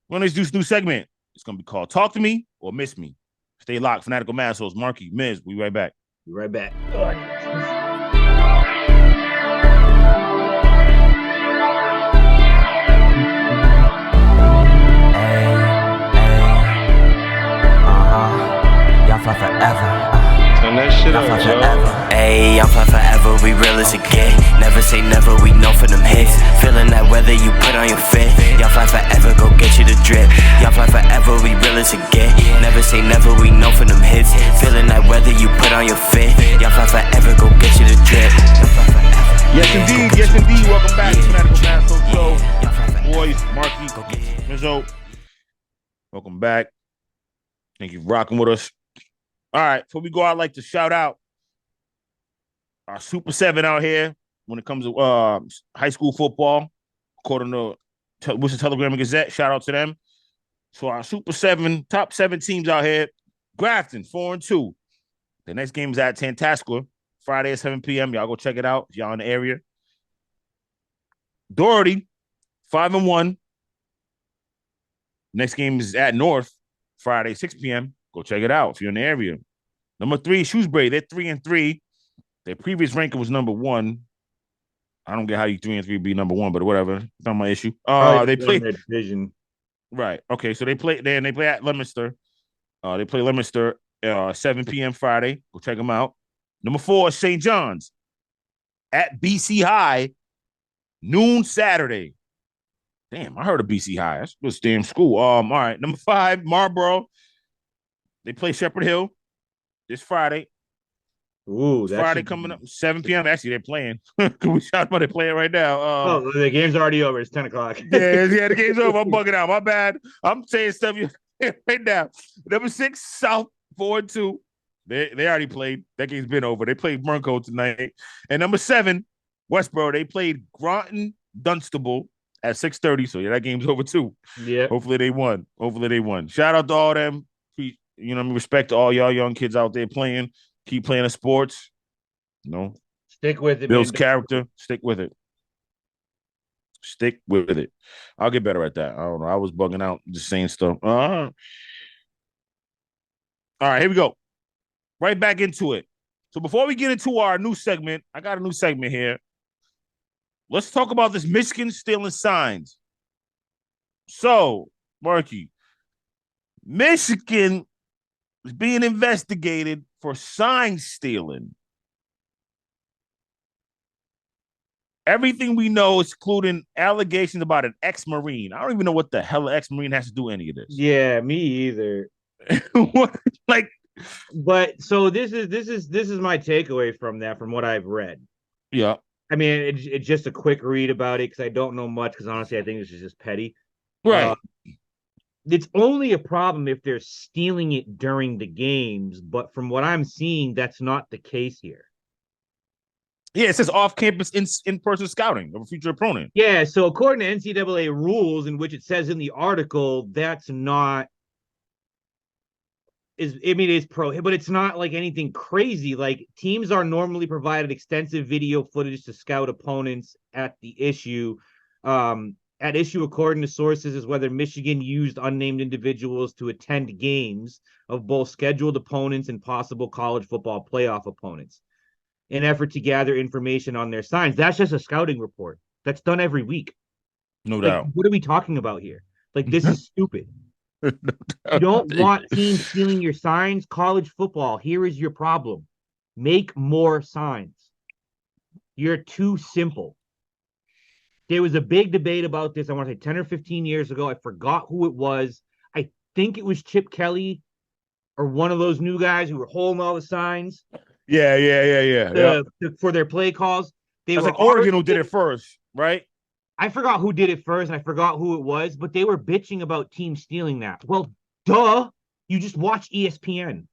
We're going to introduce a new segment. It's going to be called Talk to Me or Miss Me. Stay locked. Fanatical Massholes, Marky, Miz. We right back. Be right back. Fly forever. Turn that shit it Y'all fly up, yo. forever. Ayy, y'all fly forever, we real as it get. Never say never, we know for them hits. Feeling that weather you put on your fit. Y'all fly forever, go get you the drip. Y'all fly forever, we real as it get. Never say never, we know for them hits. Feeling that weather you put on your fit. Y'all fly forever, go get you the drip. Yes, indeed. Yes, indeed. Welcome back to Fanatical Massholes Show. Boys, Marky, Mizzo. Welcome back. Thank you for rocking with us. All right, before we go, I'd like to shout out our Super 7 out here when it comes to high school football, according to Worcester Telegram and Gazette. Shout out to them. So our Super 7, top 7 teams out here. Grafton, 4-2. The next game is at Tantascwa, Friday at 7 p.m. Y'all go check it out if y'all in the area. Doherty, 5-1. Next game is at North, Friday, 6 p.m. Go check it out if you're in the area. Number 3, Shrewsbury. They're 3-3. Their previous ranking was number 1. I don't get how you 3-3 be number 1, but whatever. It's not my issue. They play their division. Right. Okay. So they play at Leominster. They play Leominster 7 p.m. Friday. Go check them out. Number 4, St. John's at BC High, noon Saturday. Damn, I heard of BC High. That's this damn school. All right. Number 5, Marlboro. They play Shepherd Hill this Friday. Ooh, that's Friday coming up, 7 p.m. Actually, they're playing. Can we shout about they playing right now? The game's already over. It's 10 o'clock. yeah, the game's over. I'm bugging out. My bad. I'm saying stuff right now. Number 6, South 4-2. They already played. That game's been over. They played Bronco tonight. And number 7, Westboro. They played Groton Dunstable at 6:30. So yeah, that game's over too. Yeah. Hopefully they won. Shout out to all them. Respect to all y'all young kids out there playing. Keep playing the sports. Stick with it. Builds character. Stick with it. I'll get better at that. I don't know. I was bugging out just saying stuff. All right, here we go. Right back into it. So before we get into our new segment, I got a new segment here. Let's talk about this Michigan stealing signs. So, Marky, Michigan is being investigated for sign stealing. Everything we know is including allegations about an ex-Marine. I don't even know what the hell an ex-Marine has to do with any of this. Yeah, me either. But so this is my takeaway from that, from what I've read. Yeah. I mean, it's just a quick read about it because I don't know much, because honestly, I think this is just petty. Right. It's only a problem if they're stealing it during the games, but from what I'm seeing, that's not the case here. Yeah, it says off-campus in-person scouting of a future opponent. Yeah, so according to NCAA rules, in which it says in the article, that's not it's pro, but it's not like anything crazy. Like, teams are normally provided extensive video footage to scout opponents at the issue. At issue, according to sources, is whether Michigan used unnamed individuals to attend games of both scheduled opponents and possible college football playoff opponents in effort to gather information on their signs. That's just a scouting report. That's done every week. No doubt. What are we talking about here? Like, this is stupid. No doubt. You don't want teams stealing your signs. College football, here is your problem. Make more signs. You're too simple. There was a big debate about this, I want to say 10 or 15 years ago. I forgot who it was. I think it was Chip Kelly or one of those new guys who were holding all the signs. Yeah. For their play calls. They were like Oregon who did it first, right? I forgot who did it first, and I forgot who it was, but they were bitching about teams stealing that. Well, duh. You just watch ESPN.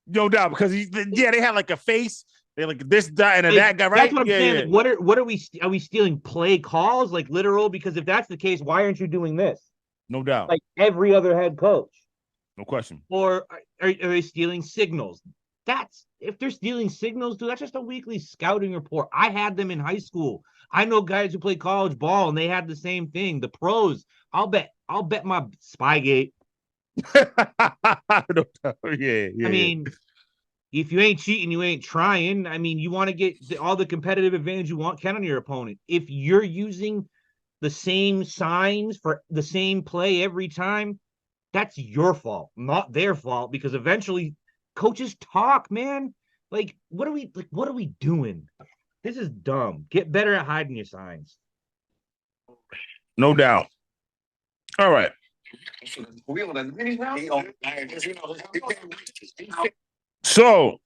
No doubt, because they had like a face. They're like this guy and that guy, right? That's what I'm saying. Yeah. Like, what are we stealing play calls, like literal? Because if that's the case, why aren't you doing this? No doubt. Like every other head coach. No question. Or are they stealing signals? If they're stealing signals, dude, that's just a weekly scouting report. I had them in high school. I know guys who play college ball and they had the same thing. The pros, I'll bet my Spygate. I mean, if you ain't cheating, you ain't trying. I mean, you want to get all the competitive advantage you can on your opponent. If you're using the same signs for the same play every time, that's your fault, not their fault, because eventually coaches talk, man. Like, what are we doing? This is dumb. Get better at hiding your signs. No doubt. All right. So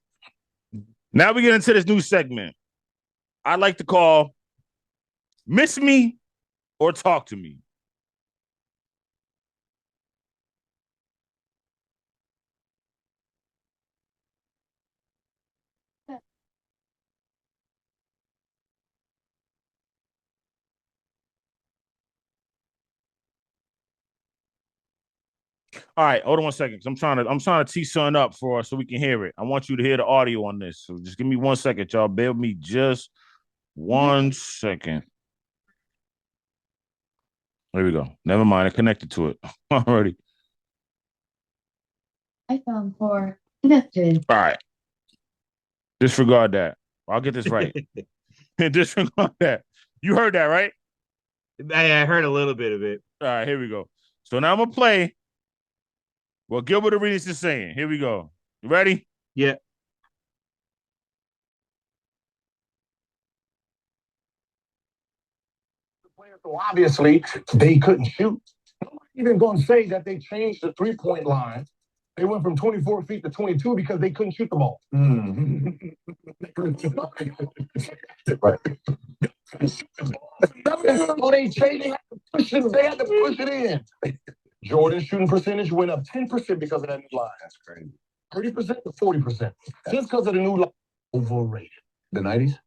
now we get into this new segment I like to call Miss Me or Talk to Me. All right, hold on 1 second. I'm trying to tee something up for us so we can hear it. I want you to hear the audio on this. So just give me 1 second, y'all. Bear with me just 1 second. There we go. Never mind. I connected to it already. iPhone 4 connected. All right. Disregard that. I'll get this right. Disregard that. You heard that, right? I heard a little bit of it. All right, here we go. So now I'm going to play what Gilbert Arenas is saying. Here we go. You ready? Yeah. So obviously, they couldn't shoot. Nobody's even going to say that they changed the three-point line. They went from 24 feet to 22 because they couldn't shoot the ball. Right. They changed. They had to push it in. Jordan's shooting percentage went up 10% because of that new line. That's crazy. 30% to 40%. Just because of the new line. Overrated. The 90s?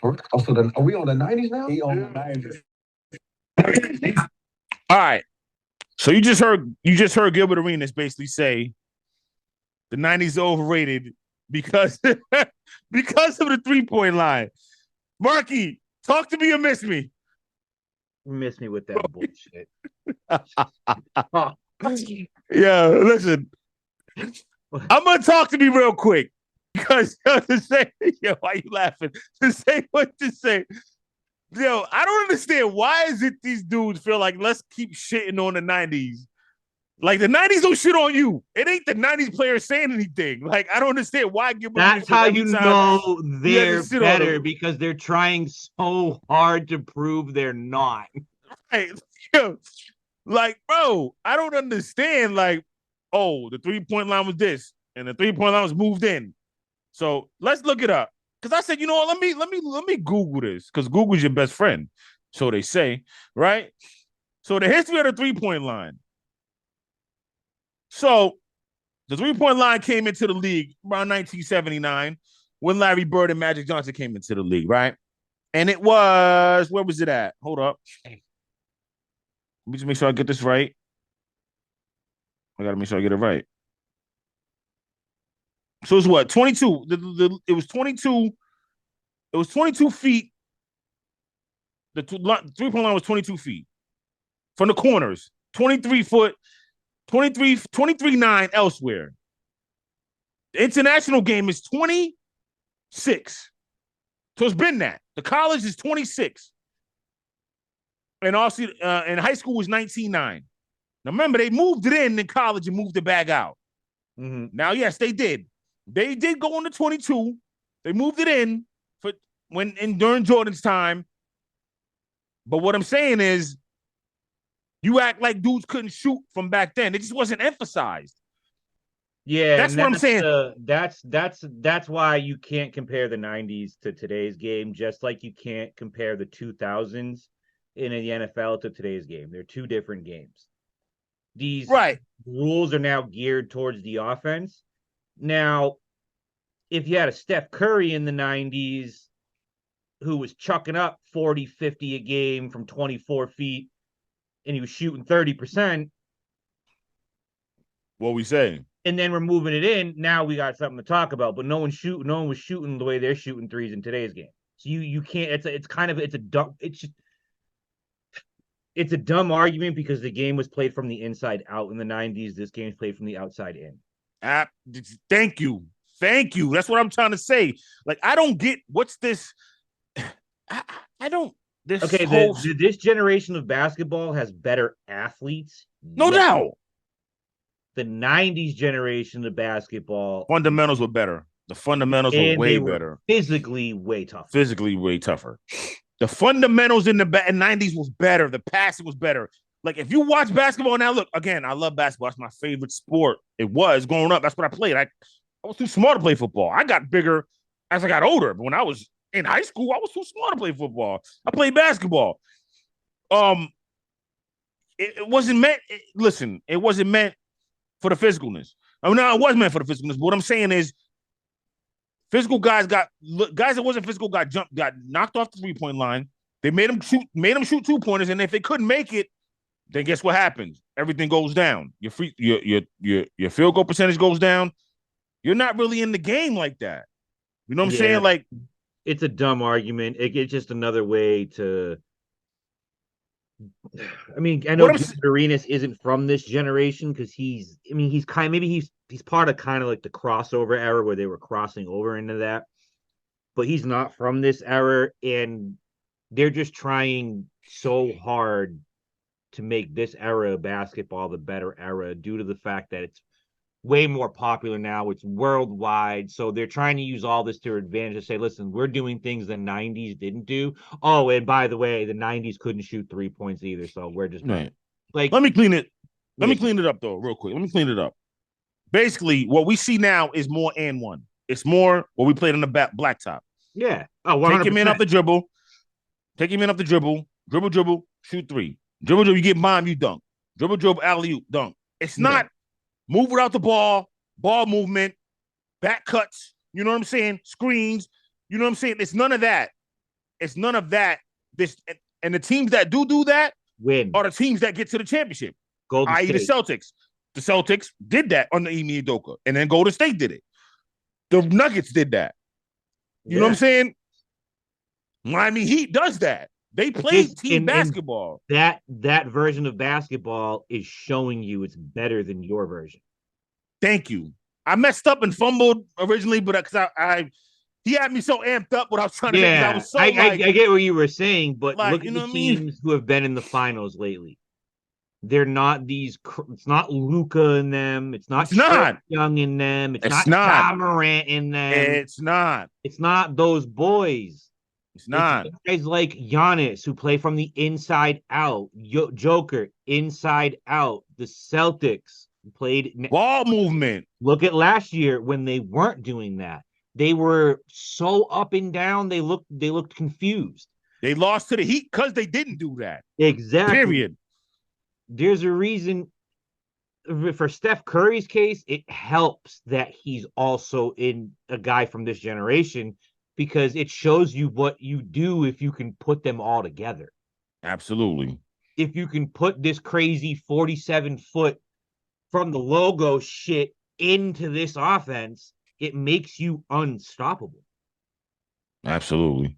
Oh, so are we on the 90s now? We on the 90s. All right. So you just heard Gilbert Arenas basically say the 90s are overrated because because of the 3-point line. Marky, talk to me or miss me. Miss me with that bullshit. Yeah, listen. I'm gonna talk to me real quick because to say, yo, why you laughing? To say what to say. Yo, I don't understand. Why is it these dudes feel like let's keep shitting on the 90s? Like the 90s don't shit on you. It ain't the 90s players saying anything. Like, I don't understand why Gilbert. That's how you know they're better, because they're trying so hard to prove they're not. Right. Yo, like, bro, I don't understand. Like, oh, the 3-point line was this, and the 3-point line was moved in. So let's look it up. Because I said, you know what, let me Google this, because Google's your best friend. So they say, right? So the history of the 3-point line. So the 3-point line came into the league around 1979 when Larry Bird and Magic Johnson came into the league, right? And it was, where was it at? Hold up. Let me just make sure I get this right. I got to make sure I get it right. So it's what? 22. It was 22. It was 22 feet. The 3-point line was 22 feet from the corners. 23 foot, 23.9 elsewhere. The international game is 26. So it's been that. The college is 26. And also, in high school was 19.9. Now remember, they moved it in college and moved it back out. Mm-hmm. Now, yes, they did. They did go on to 22. They moved it in for during Jordan's time. But what I'm saying is, you act like dudes couldn't shoot from back then. It just wasn't emphasized. Yeah, that's what I'm saying. That's why you can't compare the 90s to today's game, just like you can't compare the 2000s in the NFL to today's game. They're two different games. These rules are now geared towards the offense. Now, if you had a Steph Curry in the 90s who was chucking up 40, 50 a game from 24 feet and he was shooting 30%. What we saying? And then we're moving it in. Now we got something to talk about, but no one was shooting the way they're shooting threes in today's game. So you can't, it's a dumb argument because the game was played from the inside out in the 90s. This game is played from the outside in. Thank you. That's what I'm trying to say. Like, I don't get what's this. I don't. This this generation of basketball has better athletes. No doubt. The 90s generation of basketball, Fundamentals were better. The fundamentals were and way they were better. physically way tougher. Physically way tougher. The fundamentals in the 90s was better. The passing was better. Like, if you watch basketball now, look, again, I love basketball. It's my favorite sport. It was growing up. That's what I played. I was too small to play football. I got bigger as I got older. But when I was in high school, I was too small to play football. I played basketball. It wasn't meant. Listen, it wasn't meant for the physicalness. I mean, no, it was meant for the physicalness. But what I'm saying is, physical guys that wasn't physical got knocked off the 3-point line. They made them shoot 2-pointers, and if they couldn't make it, then guess what happens? Everything goes down. Your field goal percentage goes down. You're not really in the game like that. You know what I'm saying? Like, it's a dumb argument. It's just another way to. I mean, I know Gilbert Arenas isn't from this generation because he's part of kind of like the crossover era where they were crossing over into that, but he's not from this era, and they're just trying so hard to make this era of basketball the better era due to the fact that it's way more popular now. It's worldwide. So they're trying to use all this to their advantage to say, listen, we're doing things the 90s didn't do. Oh, and by the way, the 90s couldn't shoot 3 points either. So we're just right. Like, let me clean it up though, real quick. Let me clean it up. Basically, what we see now is more and one. It's more what we played on the blacktop. Yeah. Oh, 100%. Take him in off the dribble. Dribble, shoot 3. Dribble, you get mine, you dunk. Dribble, alley-oop, dunk. It's not move without the ball movement, back cuts, you know what I'm saying? Screens, you know what I'm saying? It's none of that. And the teams that do that win are the teams that get to the championship. Golden i.e. State. the Celtics. The Celtics did that under Ime Udoka, and then Golden State did it. The Nuggets did that. You know what I'm saying? Miami Heat does that. They play team basketball. That version of basketball is showing you it's better than your version. Thank you. I messed up and fumbled originally, but because he had me so amped up what I was trying to say. I was so I get what you were saying, but like, look at the teams who have been in the finals lately. They're not these. It's not Luka in them. It's not Young in them. It's not Ja Morant in them. It's not. It's not those boys. It's not. It's guys like Giannis who play from the inside out. Joker inside out. The Celtics played ball movement. Look at last year when they weren't doing that. They were so up and down. They looked confused. They lost to the Heat because they didn't do that. Exactly. Period. There's a reason for Steph Curry's case. It helps that he's also in a guy from this generation, because it shows you what you do if you can put them all together. Absolutely. If you can put this crazy 47-foot from the logo shit into this offense, it makes you unstoppable. Absolutely.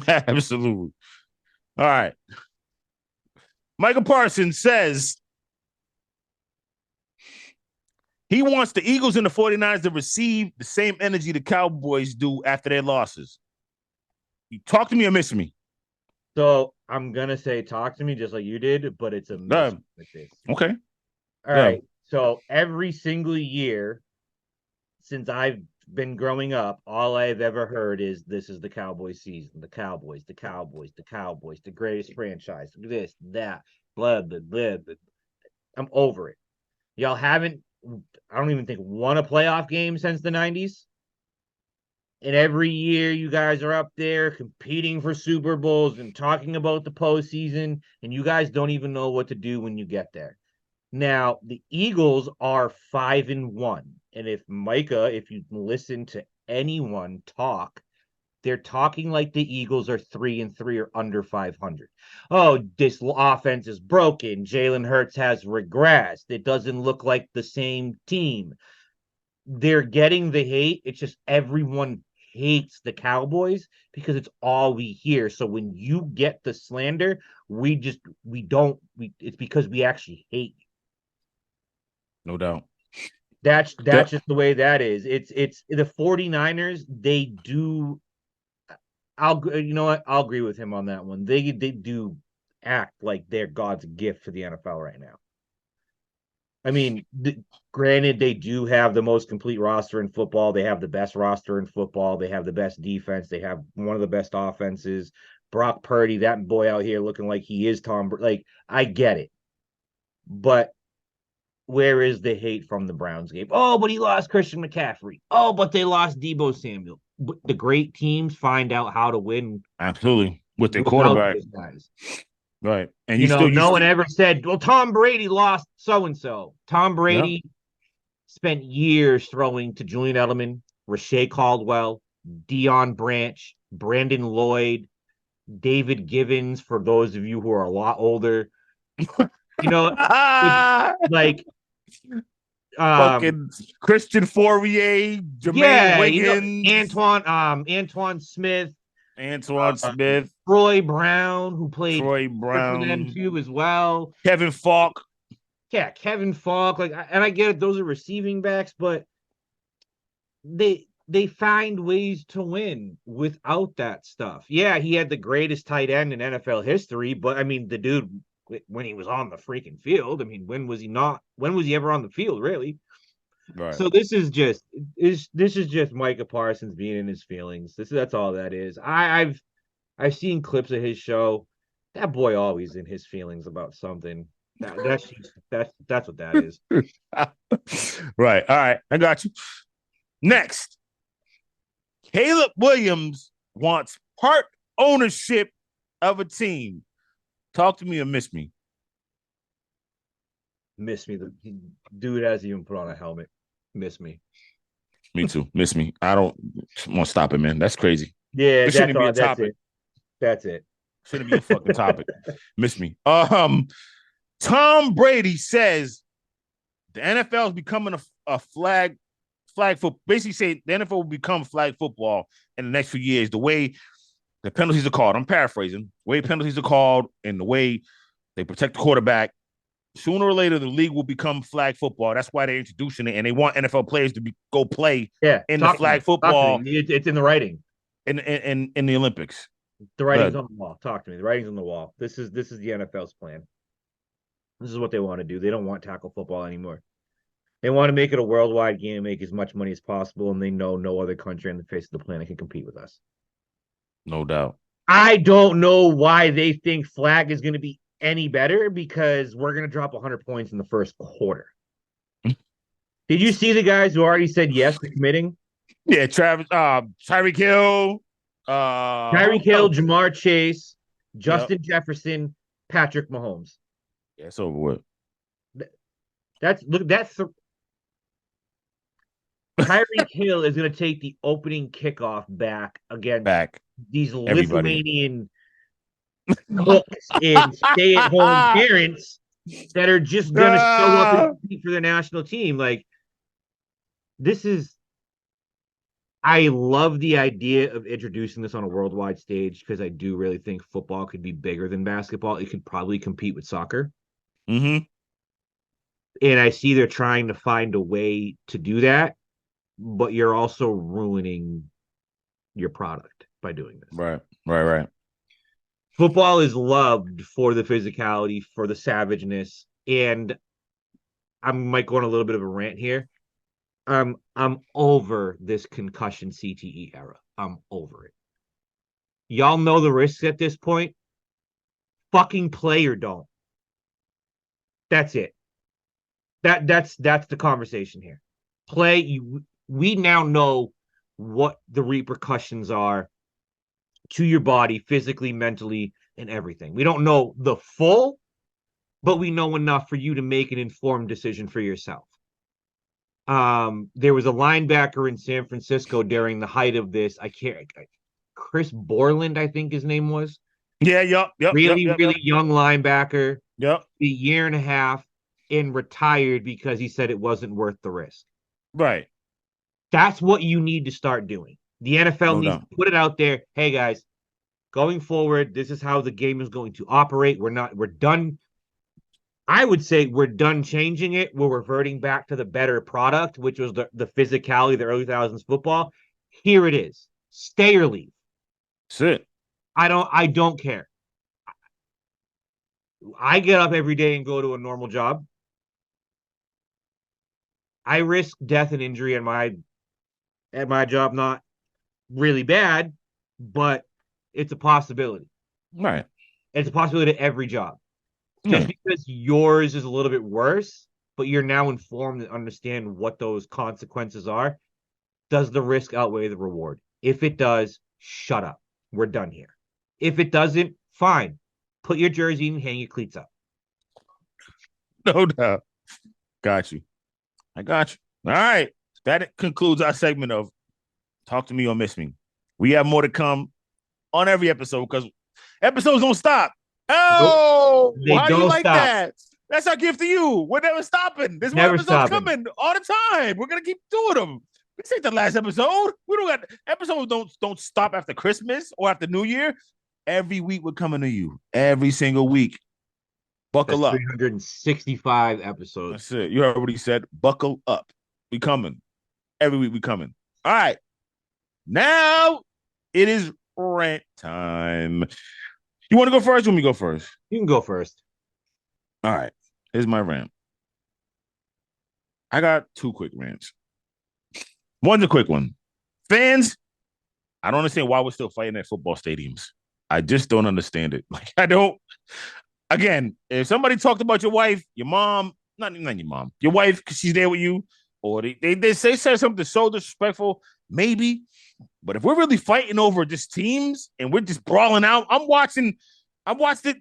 Absolutely. All right. Michael Parsons says he wants the Eagles and the 49ers to receive the same energy the Cowboys do after their losses. You talk to me or miss me? So I'm going to say talk to me just like you did, but it's a miss with this. Okay. All right. So every single year since I've been growing up, all I've ever heard is this is the Cowboys season. The Cowboys, the greatest franchise. This, that, blah, blah, blah, blah. I'm over it. Y'all haven't, I don't even think, won a playoff game since the 90s. And every year you guys are up there competing for Super Bowls and talking about the postseason, and you guys don't even know what to do when you get there. Now, the Eagles are 5-1. And if you listen to anyone talk, they're talking like the Eagles are 3-3 or under 500. Oh, this offense is broken. Jalen Hurts has regressed. It doesn't look like the same team. They're getting the hate. It's just everyone hates the Cowboys because it's all we hear. So when you get the slander, it's because we actually hate you. No doubt. That's just the way that is. It's the 49ers. They do. You know what? I'll agree with him on that one. They do act like they're God's gift for the NFL right now. I mean, granted, they do have the most complete roster in football. They have the best roster in football. They have the best defense. They have one of the best offenses. Brock Purdy, that boy out here looking like he is Tom. Like, I get it. But where is the hate from the Browns game? Oh, but he lost Christian McCaffrey. Oh, but they lost Debo Samuel. But the great teams find out how to win Absolutely. With their without quarterback. those guys. Right. And No one ever said, well, Tom Brady lost so-and-so. Tom Brady spent years throwing to Julian Edelman, Rashay Caldwell, Deion Branch, Brandon Lloyd, David Givens, for those of you who are a lot older. Like fucking Christian Fourier, Jermaine Wiggins, Antoine Smith, Troy Brown, who played for them too as well. Kevin Falk. Yeah, Kevin Falk. Like, and I get it; those are receiving backs, but they find ways to win without that stuff. Yeah, he had the greatest tight end in NFL history, but I mean, the dude, when he was on the freaking field, I mean, when was he not? When was he ever on the field, really? Right. So this is just Micah Parsons being in his feelings. That's all that is. I've seen clips of his show. That boy always in his feelings about something. That's what that is. Right. All right. I got you. Next, Caleb Williams wants part ownership of a team. Talk to me or miss me. Miss me. The dude hasn't even put on a helmet. Miss me. Me too. Miss me. I don't want to stop it, man. That's crazy. Yeah, shouldn't be a topic. That's it. Shouldn't be a fucking topic. Miss me. Tom Brady says the NFL is becoming a flag football. Basically, say the NFL will become flag football in the next few years. The way the penalties are called. I'm paraphrasing. The way penalties are called and the way they protect the quarterback. Sooner or later, the league will become flag football. That's why they're introducing it, and they want NFL players to go play in the flag football. It's in the writing. In the Olympics. The writing's on the wall. Talk to me. The writing's on the wall. This is the NFL's plan. This is what they want to do. They don't want tackle football anymore. They want to make it a worldwide game, make as much money as possible, and they know no other country on the face of the planet can compete with us. No doubt. I don't know why they think flag is going to be any better, because we're going to drop 100 points in the first quarter. Did you see the guys who already said yes to committing? Yeah, Tyreek Hill. Tyreek Hill, Jamar Chase, Justin Jefferson, Patrick Mahomes. Yeah, it's over with. Tyreek Hill is going to take the opening kickoff back against these Lithuanian cooks and stay-at-home parents that are just going to show up and compete for the national team. Like, I love the idea of introducing this on a worldwide stage, because I do really think football could be bigger than basketball. It could probably compete with soccer. Mm-hmm. And I see they're trying to find a way to do that, but you're also ruining your product by doing this. Right. Football is loved for the physicality, for the savageness, and I might go on a little bit of a rant here. I'm over this concussion CTE era. I'm over it. Y'all know the risks at this point. Fucking play or don't. That's it. That's the conversation here. Play. We now know what the repercussions are to your body, physically, mentally, and everything. We don't know the full, but we know enough for you to make an informed decision for yourself. There was a linebacker in San Francisco during the height of this. Chris Borland, I think his name was. Yeah, yep. Really young linebacker. Yep. A year and a half and retired because he said it wasn't worth the risk. Right. That's what you need to start doing. The NFL needs to put it out there. Hey, guys, going forward, this is how the game is going to operate. We're done. I would say we're done changing it. We're reverting back to the better product, which was the physicality of the early 2000s football. Here it is. Stay or leave. That's it. I don't care. I get up every day and go to a normal job. I risk death and injury at my job, not really bad, but it's a possibility. Right. It's a possibility at every job. Just Yeah. because yours is a little bit worse, but you're now informed and understand what those consequences are, does the risk outweigh the reward? If it does, shut up. We're done here. If it doesn't, fine. Put your jersey and hang your cleats up. No doubt. Got you. I got you. All right. That concludes our segment of Talk to Me or Miss Me. We have more to come on every episode because episodes don't stop. Oh, They how do you don't like stop. that? That's our gift to you. We're never stopping. There's more Never episodes stopping. coming all the time. We're gonna keep doing them. This ain't the last episode. We don't got episodes don't stop after Christmas or after New Year. Every week we're coming to you. Every single week. Buckle That's up. 365 episodes. That's it. You heard what he said. Buckle up. We coming. Every week we coming. All right. Now it is rant time. You want to go first? Or let me go first. You can go first. All right. Here's my rant. I got 2 quick rants. One's a quick one. Fans, I don't understand why we're still fighting at football stadiums. I just don't understand it. Like, I don't. Again, if somebody talked about your wife, your mom, not your mom, your wife, because she's there with you, or they say something so disrespectful, maybe. But if we're really fighting over just teams and we're just brawling out, I watched it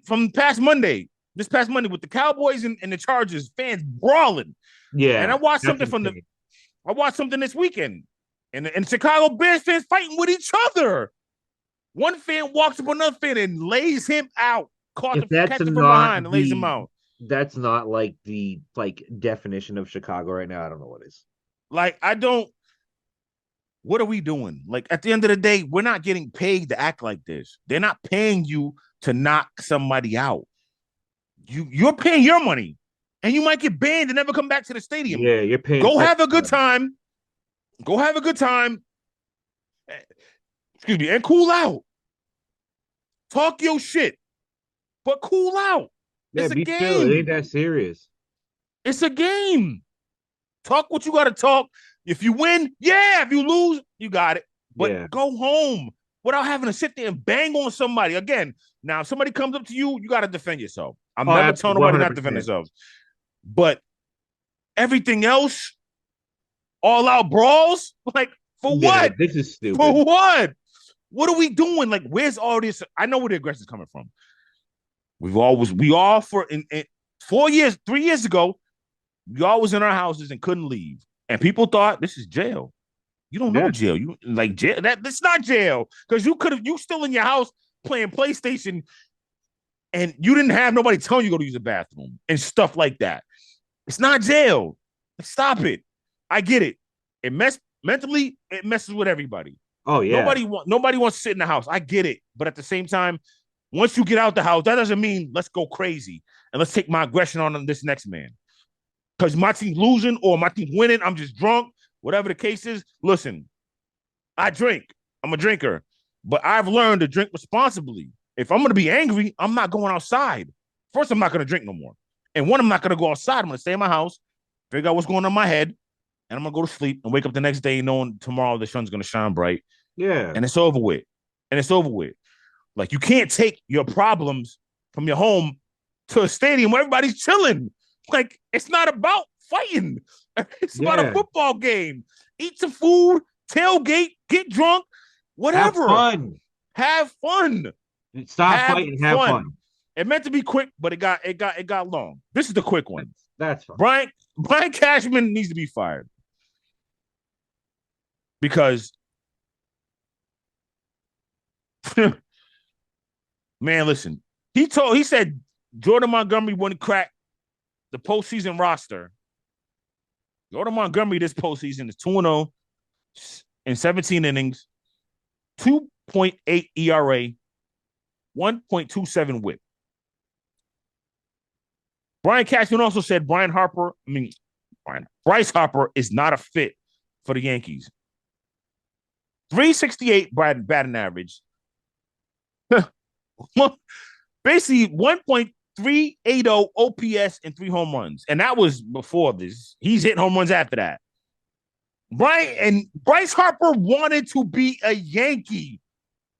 from this past Monday with the Cowboys and the Chargers, fans brawling. Yeah. And I watched something I watched something this weekend. And Chicago Bears fans fighting with each other. One fan walks up on another fan and lays him out. Catches him from behind and lays him out. That's not like the definition of Chicago right now. I don't know what is. Like, what are we doing? Like, at the end of the day, we're not getting paid to act like this. They're not paying you to knock somebody out. You're paying your money, and you might get banned and never come back to the stadium. Yeah, you're paying. Go have a good time. Go have a good time. Excuse me, and cool out. Talk your shit, but cool out. Yeah, It's a be game. chill. It ain't that serious. It's a game. Talk what you got to talk. If you win, yeah. If you lose, you got it. But go home without having to sit there and bang on somebody. Again, now if somebody comes up to you, you got to defend yourself. I'm never telling nobody not to defend themselves. But everything else, all out brawls, like, for what? This is stupid. For what? What are we doing? Like, where's all this? I know where the aggression's coming from. In 3 years ago, we all was in our houses and couldn't leave. And people thought this is jail. You don't know jail. You like jail. That's not jail. Because you still in your house playing PlayStation and you didn't have nobody telling you to go to use the bathroom and stuff like that. It's not jail. Stop it. I get it. Mentally, it messes with everybody. Oh, yeah. Nobody wants to sit in the house. I get it. But at the same time, once you get out the house, that doesn't mean let's go crazy and let's take my aggression on this next man. Because my team's losing or my team's winning, I'm just drunk, whatever the case is. Listen, I drink. I'm a drinker. But I've learned to drink responsibly. If I'm going to be angry, I'm not going outside. First, I'm not going to drink no more. And one, I'm not going to go outside. I'm going to stay in my house, figure out what's going on in my head, and I'm going to go to sleep and wake up the next day knowing tomorrow the sun's going to shine bright. Yeah. And it's over with. Like, you can't take your problems from your home to a stadium where everybody's chilling. Like, it's not about fighting. It's about a football game. Eat some food, tailgate, get drunk, whatever. Have fun. Stop fighting. Have fun. It meant to be quick, but it got long. This is the quick one. That's fine. Brian Cashman needs to be fired because, man, listen. He said Jordan Montgomery wouldn't crack the postseason roster. Jordan Montgomery this postseason is 2-0 in 17 innings, 2.8 ERA, 1.27 WHIP. Brian Cashman also said Bryce Harper is not a fit for the Yankees. 368 batting average. Basically, .380 OPS and 3 home runs. And that was before this. He's hitting home runs after that. Bryce Harper wanted to be a Yankee.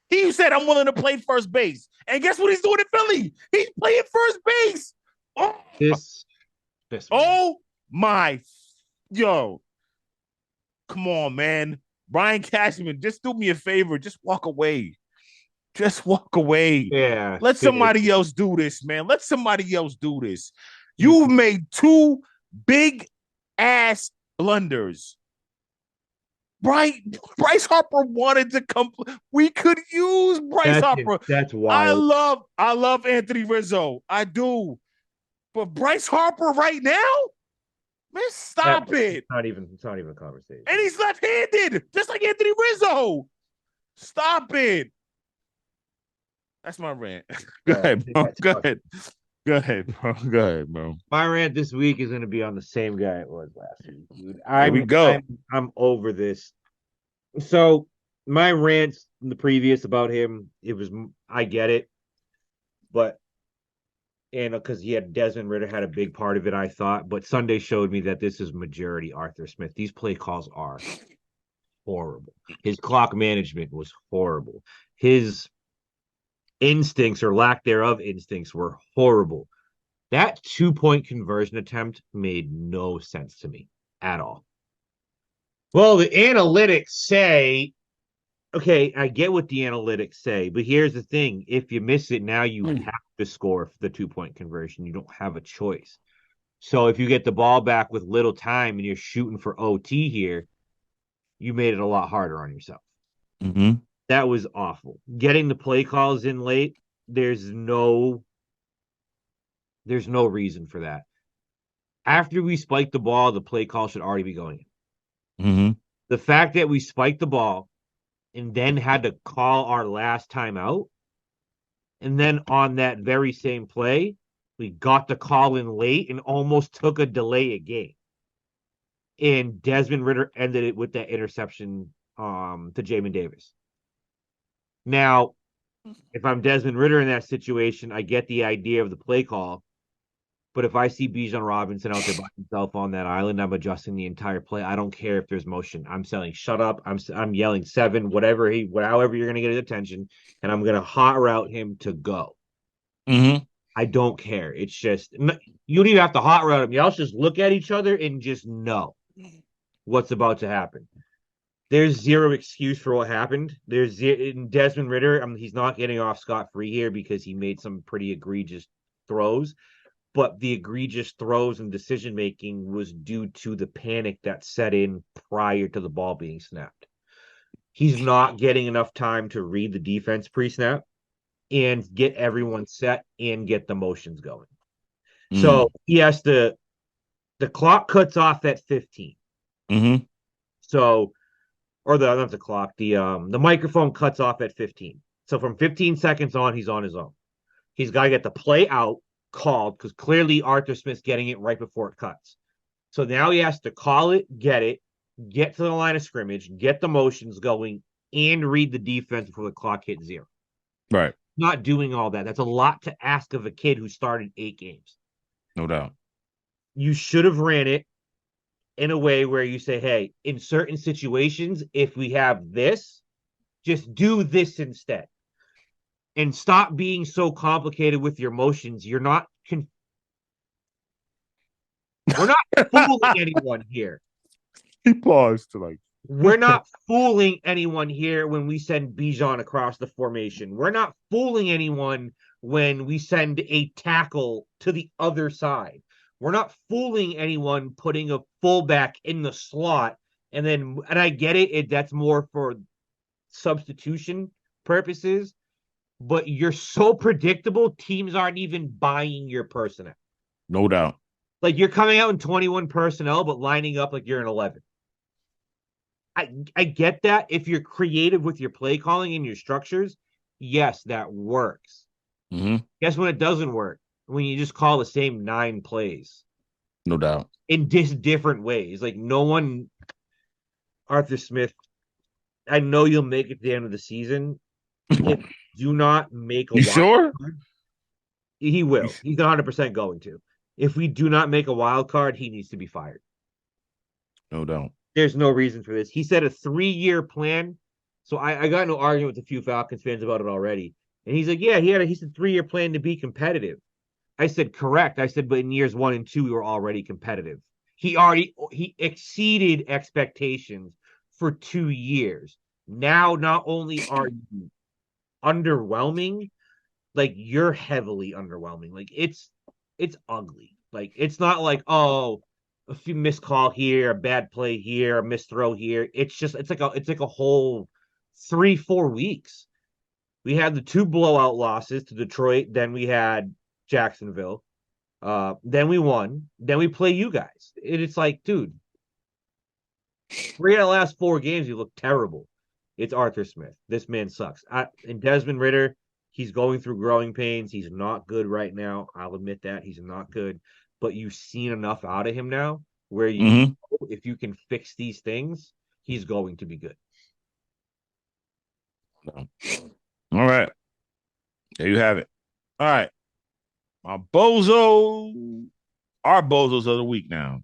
He said, I'm willing to play first base. And guess what he's doing in Philly? He's playing first base. Oh, This oh my. Yo. Come on, man. Brian Cashman, just do me a favor. Just walk away. Just walk away. Yeah. Let somebody else do this, man. Let somebody else do this. You've made 2 big ass blunders. Bryce Harper wanted to come. We could use Bryce Harper. That's wild. I love Anthony Rizzo. I do. But Bryce Harper right now? Man, stop it. It's not even a conversation. And he's left-handed, just like Anthony Rizzo. Stop it. That's my rant. Go ahead, bro. Go ahead, bro. My rant this week is going to be on the same guy it was last week, dude. Here we go. I'm over this. So my rants in the previous about him, I get it, but because Desmond Ritter had a big part of it, I thought, but Sunday showed me that this is majority Arthur Smith. These play calls are horrible. His clock management was horrible. His instincts or lack thereof instincts were horrible. That 2-point conversion attempt made no sense to me at all. Well, the analytics say, okay, I get what the analytics say, but here's the thing. If you miss it, now you have to score for the 2-point conversion. You don't have a choice. So if you get the ball back with little time and you're shooting for OT here, you made it a lot harder on yourself. Mm-hmm. That was awful. Getting the play calls in late, there's no reason for that. After we spiked the ball, the play call should already be going in. Mm-hmm. The fact that we spiked the ball and then had to call our last timeout, and then on that very same play, we got the call in late and almost took a delay a game. And Desmond Ritter ended it with that interception to Jamin Davis. Now, if I'm Desmond Ritter in that situation, I get the idea of the play call. But if I see Bijan Robinson out there by himself on that island, I'm adjusting the entire play. I don't care if there's motion. I'm saying, shut up. I'm yelling 7, however you're going to get his attention, and I'm going to hot route him to go. Mm-hmm. I don't care. It's just, you don't even have to hot route him. Y'all just look at each other and just know what's about to happen. There's zero excuse for what happened. There's Desmond Ritter. He's not getting off scot-free here because he made some pretty egregious throws. But the egregious throws and decision-making was due to the panic that set in prior to the ball being snapped. He's not getting enough time to read the defense pre-snap and get everyone set and get the motions going. Mm. So he has to – the clock cuts off at 15. Mm-hmm. So – or not the clock. The microphone cuts off at 15. So from 15 seconds on, he's on his own. He's got to get the play out called because clearly Arthur Smith's getting it right before it cuts. So now he has to call it, get to the line of scrimmage, get the motions going, and read the defense before the clock hits 0. Right. Not doing all that. That's a lot to ask of a kid who started 8 games. No doubt. You should have ran it in a way where you say, hey, in certain situations, if we have this, just do this instead. And stop being so complicated with your motions. We're not fooling anyone here. He paused to like. We're not fooling anyone here when we send Bijan across the formation. We're not fooling anyone when we send a tackle to the other side. We're not fooling anyone putting a fullback in the slot. And I get it, that's more for substitution purposes. But you're so predictable, teams aren't even buying your personnel. No doubt. Like you're coming out in 21 personnel, but lining up like you're in 11. I get that. If you're creative with your play calling and your structures, yes, that works. Mm-hmm. Guess when it doesn't work? When you just call the same 9 plays. No doubt. In different ways. Like no one, Arthur Smith, I know you'll make it to the end of the season. If do not make a You sure? He will. He's 100% going to. If we do not make a wild card, he needs to be fired. No doubt. There's no reason for this. He said a 3-year plan. So I got into argument with a few Falcons fans about it already. And he's like, yeah, he said 3-year plan to be competitive. I said, correct. I said, but in years 1 and 2, we were already competitive. He exceeded expectations for 2 years. Now, not only are you underwhelming, like you're heavily underwhelming. Like it's ugly. Like it's not like, oh, a few missed call here, a bad play here, a missed throw here. It's like a whole 3-4 weeks. We had the 2 blowout losses to Detroit, then we had Jacksonville. Then we won. Then we play you guys. It's like, dude, 3 of the last 4 games, you look terrible. It's Arthur Smith. This man sucks. And Desmond Ridder, he's going through growing pains. He's not good right now. I'll admit that. He's not good. But you've seen enough out of him now where you know if you can fix these things, he's going to be good. All right. There you have it. All right. Our bozos of the week now.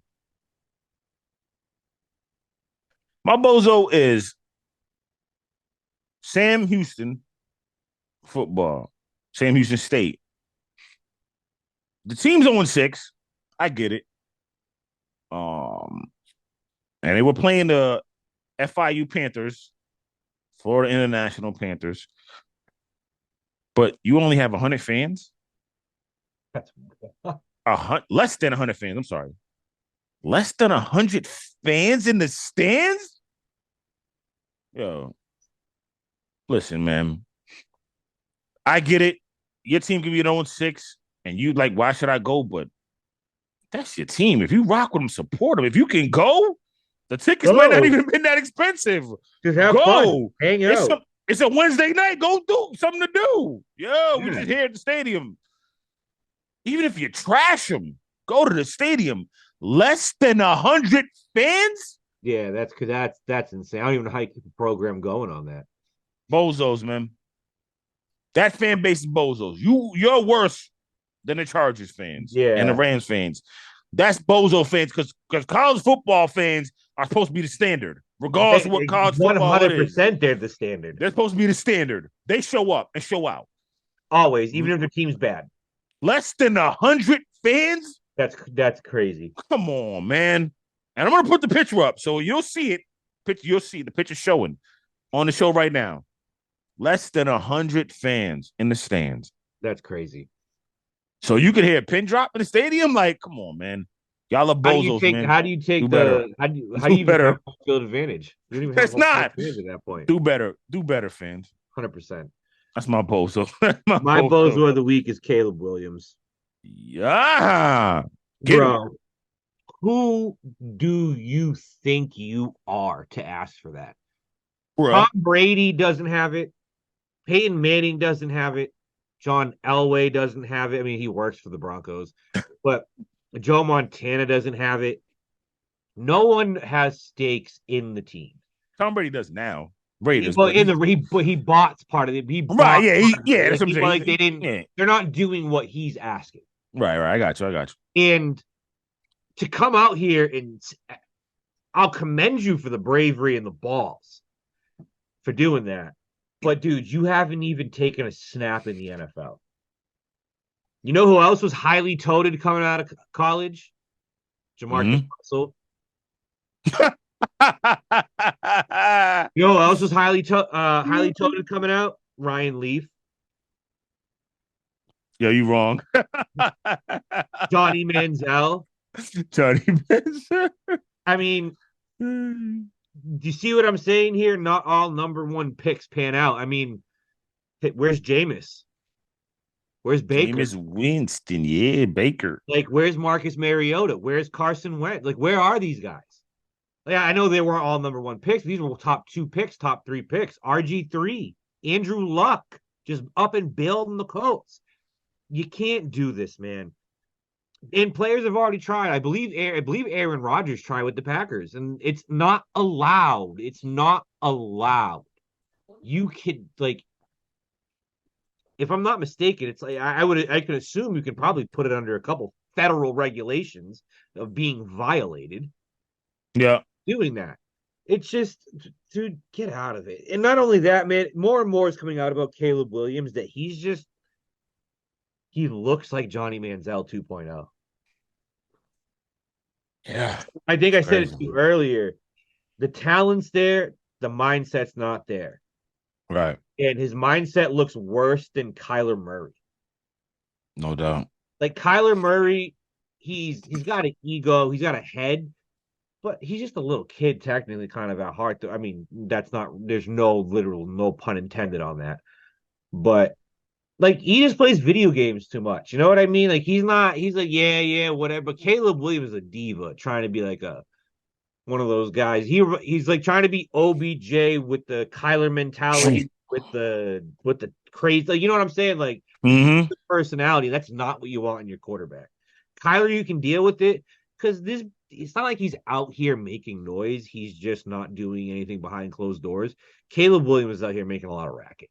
My bozo is Sam Houston football. Sam Houston State. The team's 0-6. I get it. And they were playing the FIU Panthers, Florida International Panthers. But you only have 100 fans? Less than 100 fans. I'm sorry. Less than 100 fans in the stands? Yo. Listen, man. I get it. Your team give you an 0-6, and you like, why should I go? But that's your team. If you rock with them, support them. If you can go, the tickets might not even been that expensive. Just have fun. Hang out. It's a Wednesday night. Go do something to do. We're just here at the stadium. Even if you trash them, go to the stadium. Less than 100 fans? Yeah, that's insane. I don't even know how you keep a program going on that. Bozos, man. That fan base is bozos. You're worse than the Chargers fans and the Rams fans. That's bozo fans because college football fans are supposed to be the standard, regardless of what college football is. 100% they're the standard. They're supposed to be the standard. They show up and show out. Always, even if their team's bad. Less than 100 fans? That's crazy. Come on, man. And I'm going to put the picture up so you'll see it. You'll see the picture showing on the show right now. Less than 100 fans in the stands. That's crazy. So you could hear a pin drop in the stadium? Like, come on, man. Y'all are bozos, man. How do you take how do you even have field advantage? You don't even have not advantage at that point. Do better, fans. 100%. That's my bozo. my bozo of the week is Caleb Williams. Yeah. Bro, who do you think you are to ask for that? Bro. Tom Brady doesn't have it. Peyton Manning doesn't have it. John Elway doesn't have it. I mean, he works for the Broncos. But Joe Montana doesn't have it. No one has stakes in the team. Tom Brady does now. Raiders, he bought part of it. That's what I'm saying. Like they didn't. Yeah. They're not doing what he's asking. Right. I got you. And to come out here and I'll commend you for the bravery and the balls for doing that. But dude, you haven't even taken a snap in the NFL. You know who else was highly touted coming out of college? Jamarcus Russell. You know who else was highly touted coming out? Ryan Leaf. Yeah, you wrong. Johnny Manziel. I mean, do you see what I'm saying here? Not all number 1 picks pan out. I mean, where's Jameis? Where's Baker? Jameis Winston, yeah, Baker. Like, where's Marcus Mariota? Where's Carson Wentz? Like, where are these guys? Yeah, I know they weren't all number 1 picks. These were top 2 picks, top 3 picks. RG3, Andrew Luck, just up and building the Colts. You can't do this, man. And players have already tried. I believe Aaron Rodgers tried with the Packers, and it's not allowed. It's not allowed. You could if I'm not mistaken, it's like I can assume you can probably put it under a couple federal regulations of being violated. Yeah. Doing that. It's just, dude, get out of it. And not only that, man, more and more is coming out about Caleb Williams that he looks like Johnny Manziel 2.0. Yeah. I think I said it Crazy. to you earlier. The talent's there, the mindset's not there. Right. And his mindset looks worse than Kyler Murray. No doubt. Like Kyler Murray, he's got an ego, he's got a head, but he's just a little kid, technically, kind of at heart. I mean, there's no pun intended on that. But like he just plays video games too much. You know what I mean? Like he's like, yeah, whatever. But Caleb Williams is a diva trying to be like one of those guys. He's like trying to be OBJ with the Kyler mentality, with the crazy, like, you know what I'm saying? Like Mm-hmm. the personality. That's not what you want in your quarterback. Kyler, you can deal with it because it's not like he's out here making noise. He's just not doing anything behind closed doors. Caleb Williams is out here making a lot of racket.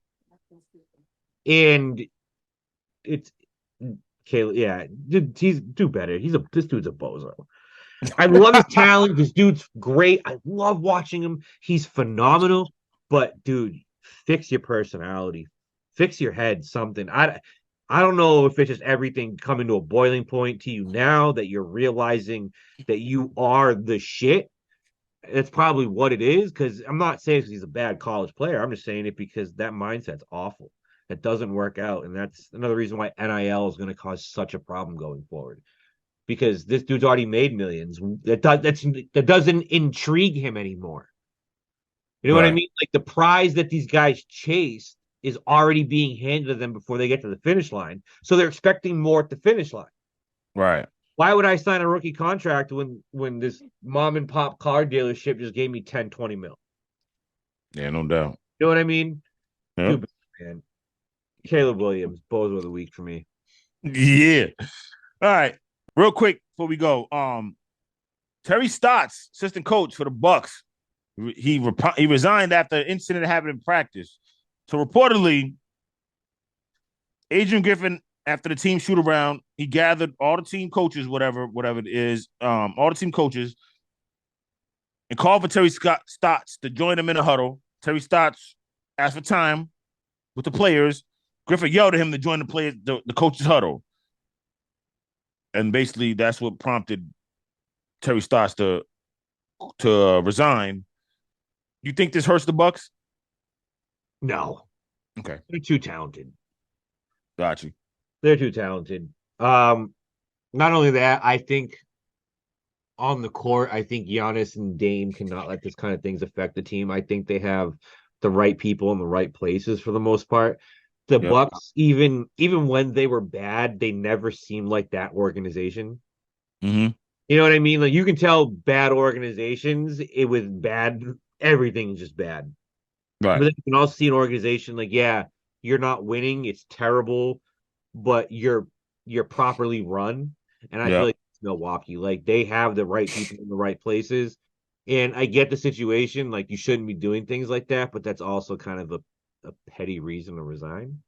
And it's Caleb, yeah, he's do better. This dude's a bozo. I love his talent. This dude's great. I love watching him. He's phenomenal. But dude, fix your personality, fix your head. Something. I don't know if it's just everything coming to a boiling point to you now that you're realizing that you are the shit. That's probably what it is. Because I'm not saying he's a bad college player. I'm just saying it because that mindset's awful. That doesn't work out, and that's another reason why NIL is going to cause such a problem going forward. Because this dude's already made millions. That doesn't intrigue him anymore. You know what I mean? Like the prize that these guys chase is already being handed to them before they get to the finish line. So they're expecting more at the finish line. Right. Why would I sign a rookie contract when this mom and pop car dealership just gave me 10, 20 mil? Yeah, no doubt. You know what I mean? Yeah. Dude, man. Caleb Williams, both of the week for me. Yeah. All right. Real quick before we go, Terry Stotts, assistant coach for the Bucks, he resigned after an incident happened in practice. So reportedly, Adrian Griffin, after the team shoot around, he gathered all the team coaches, whatever it is, all the team coaches, and called for Terry Stotts to join him in a huddle. Terry Stotts asked for time with the players. Griffin yelled at him to join the coaches' huddle. And basically, that's what prompted Terry Stotts to resign. You think this hurts the Bucks? No. Okay. They're too talented. Got you. They're too talented. Not only that, I think on the court, I think Giannis and Dame cannot let this kind of things affect the team. I think they have the right people in the right places for the most part. The Bucks, even when they were bad, they never seemed like that organization. Mm-hmm. You know what I mean? Like you can tell bad organizations, it was bad. Everything's just bad. Right. But then you can also see an organization like, yeah, you're not winning, it's terrible, but you're properly run. And I feel like it's Milwaukee. Like they have the right people in the right places. And I get the situation, like you shouldn't be doing things like that, but that's also kind of a petty reason to resign.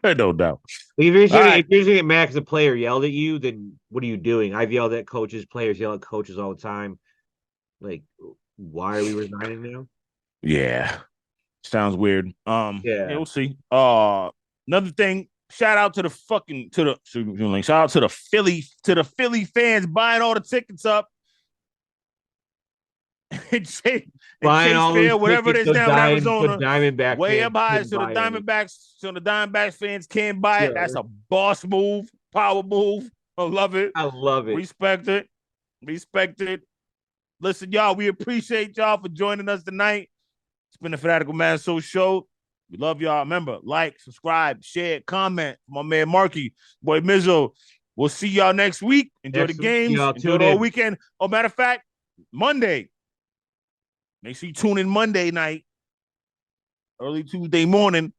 No doubt. If you're going to get mad because a player yelled at you, then what are you doing? I've yelled at coaches, players yell at coaches all the time. Like, why are we resigning now? Yeah. Sounds weird. Yeah, we'll see. Another thing, shout out to the Philly fans buying all the tickets up. buying all Field, whatever it is down in Arizona, Diamondback way up high, so the Diamondbacks fans can't buy it. That's a boss move, power move. I love it. I love it. Respect it. Listen, y'all, we appreciate y'all for joining us tonight. It's been the Fanatical Massholes show. We love y'all. Remember, like, subscribe, share, comment. My man Marky, boy Mizzo. We'll see y'all next week. Enjoy the games. Enjoy the whole weekend. Oh, matter of fact, Monday. Make sure you tune in Monday night, early Tuesday morning,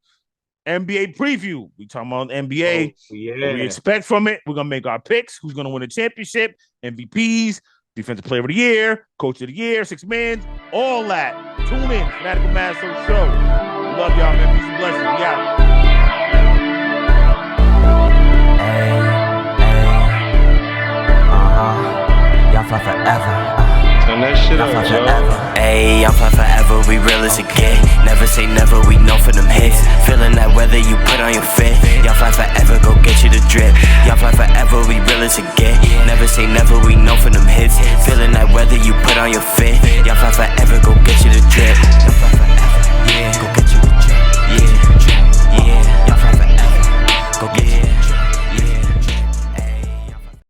NBA preview. We talking about NBA. What we expect from it. We're going to make our picks. Who's going to win the championship, MVPs, Defensive Player of the Year, Coach of the Year, 6 men, all that. Tune in. Fanatical Massholes Show. We love y'all, man. Peace and blessings. We out. fly forever. Turn that shit Y'all fly up, Joe. forever. Ayy, y'all fly forever, we real as it get. Never say never, we know for them hits. Feeling that weather you put on your fit. Y'all fly forever, go get you the drip. Y'all fly forever, we real as it get. Never say never, we know for them hits. Feeling that weather you put on your fit. Y'all fly forever, go get you the drip.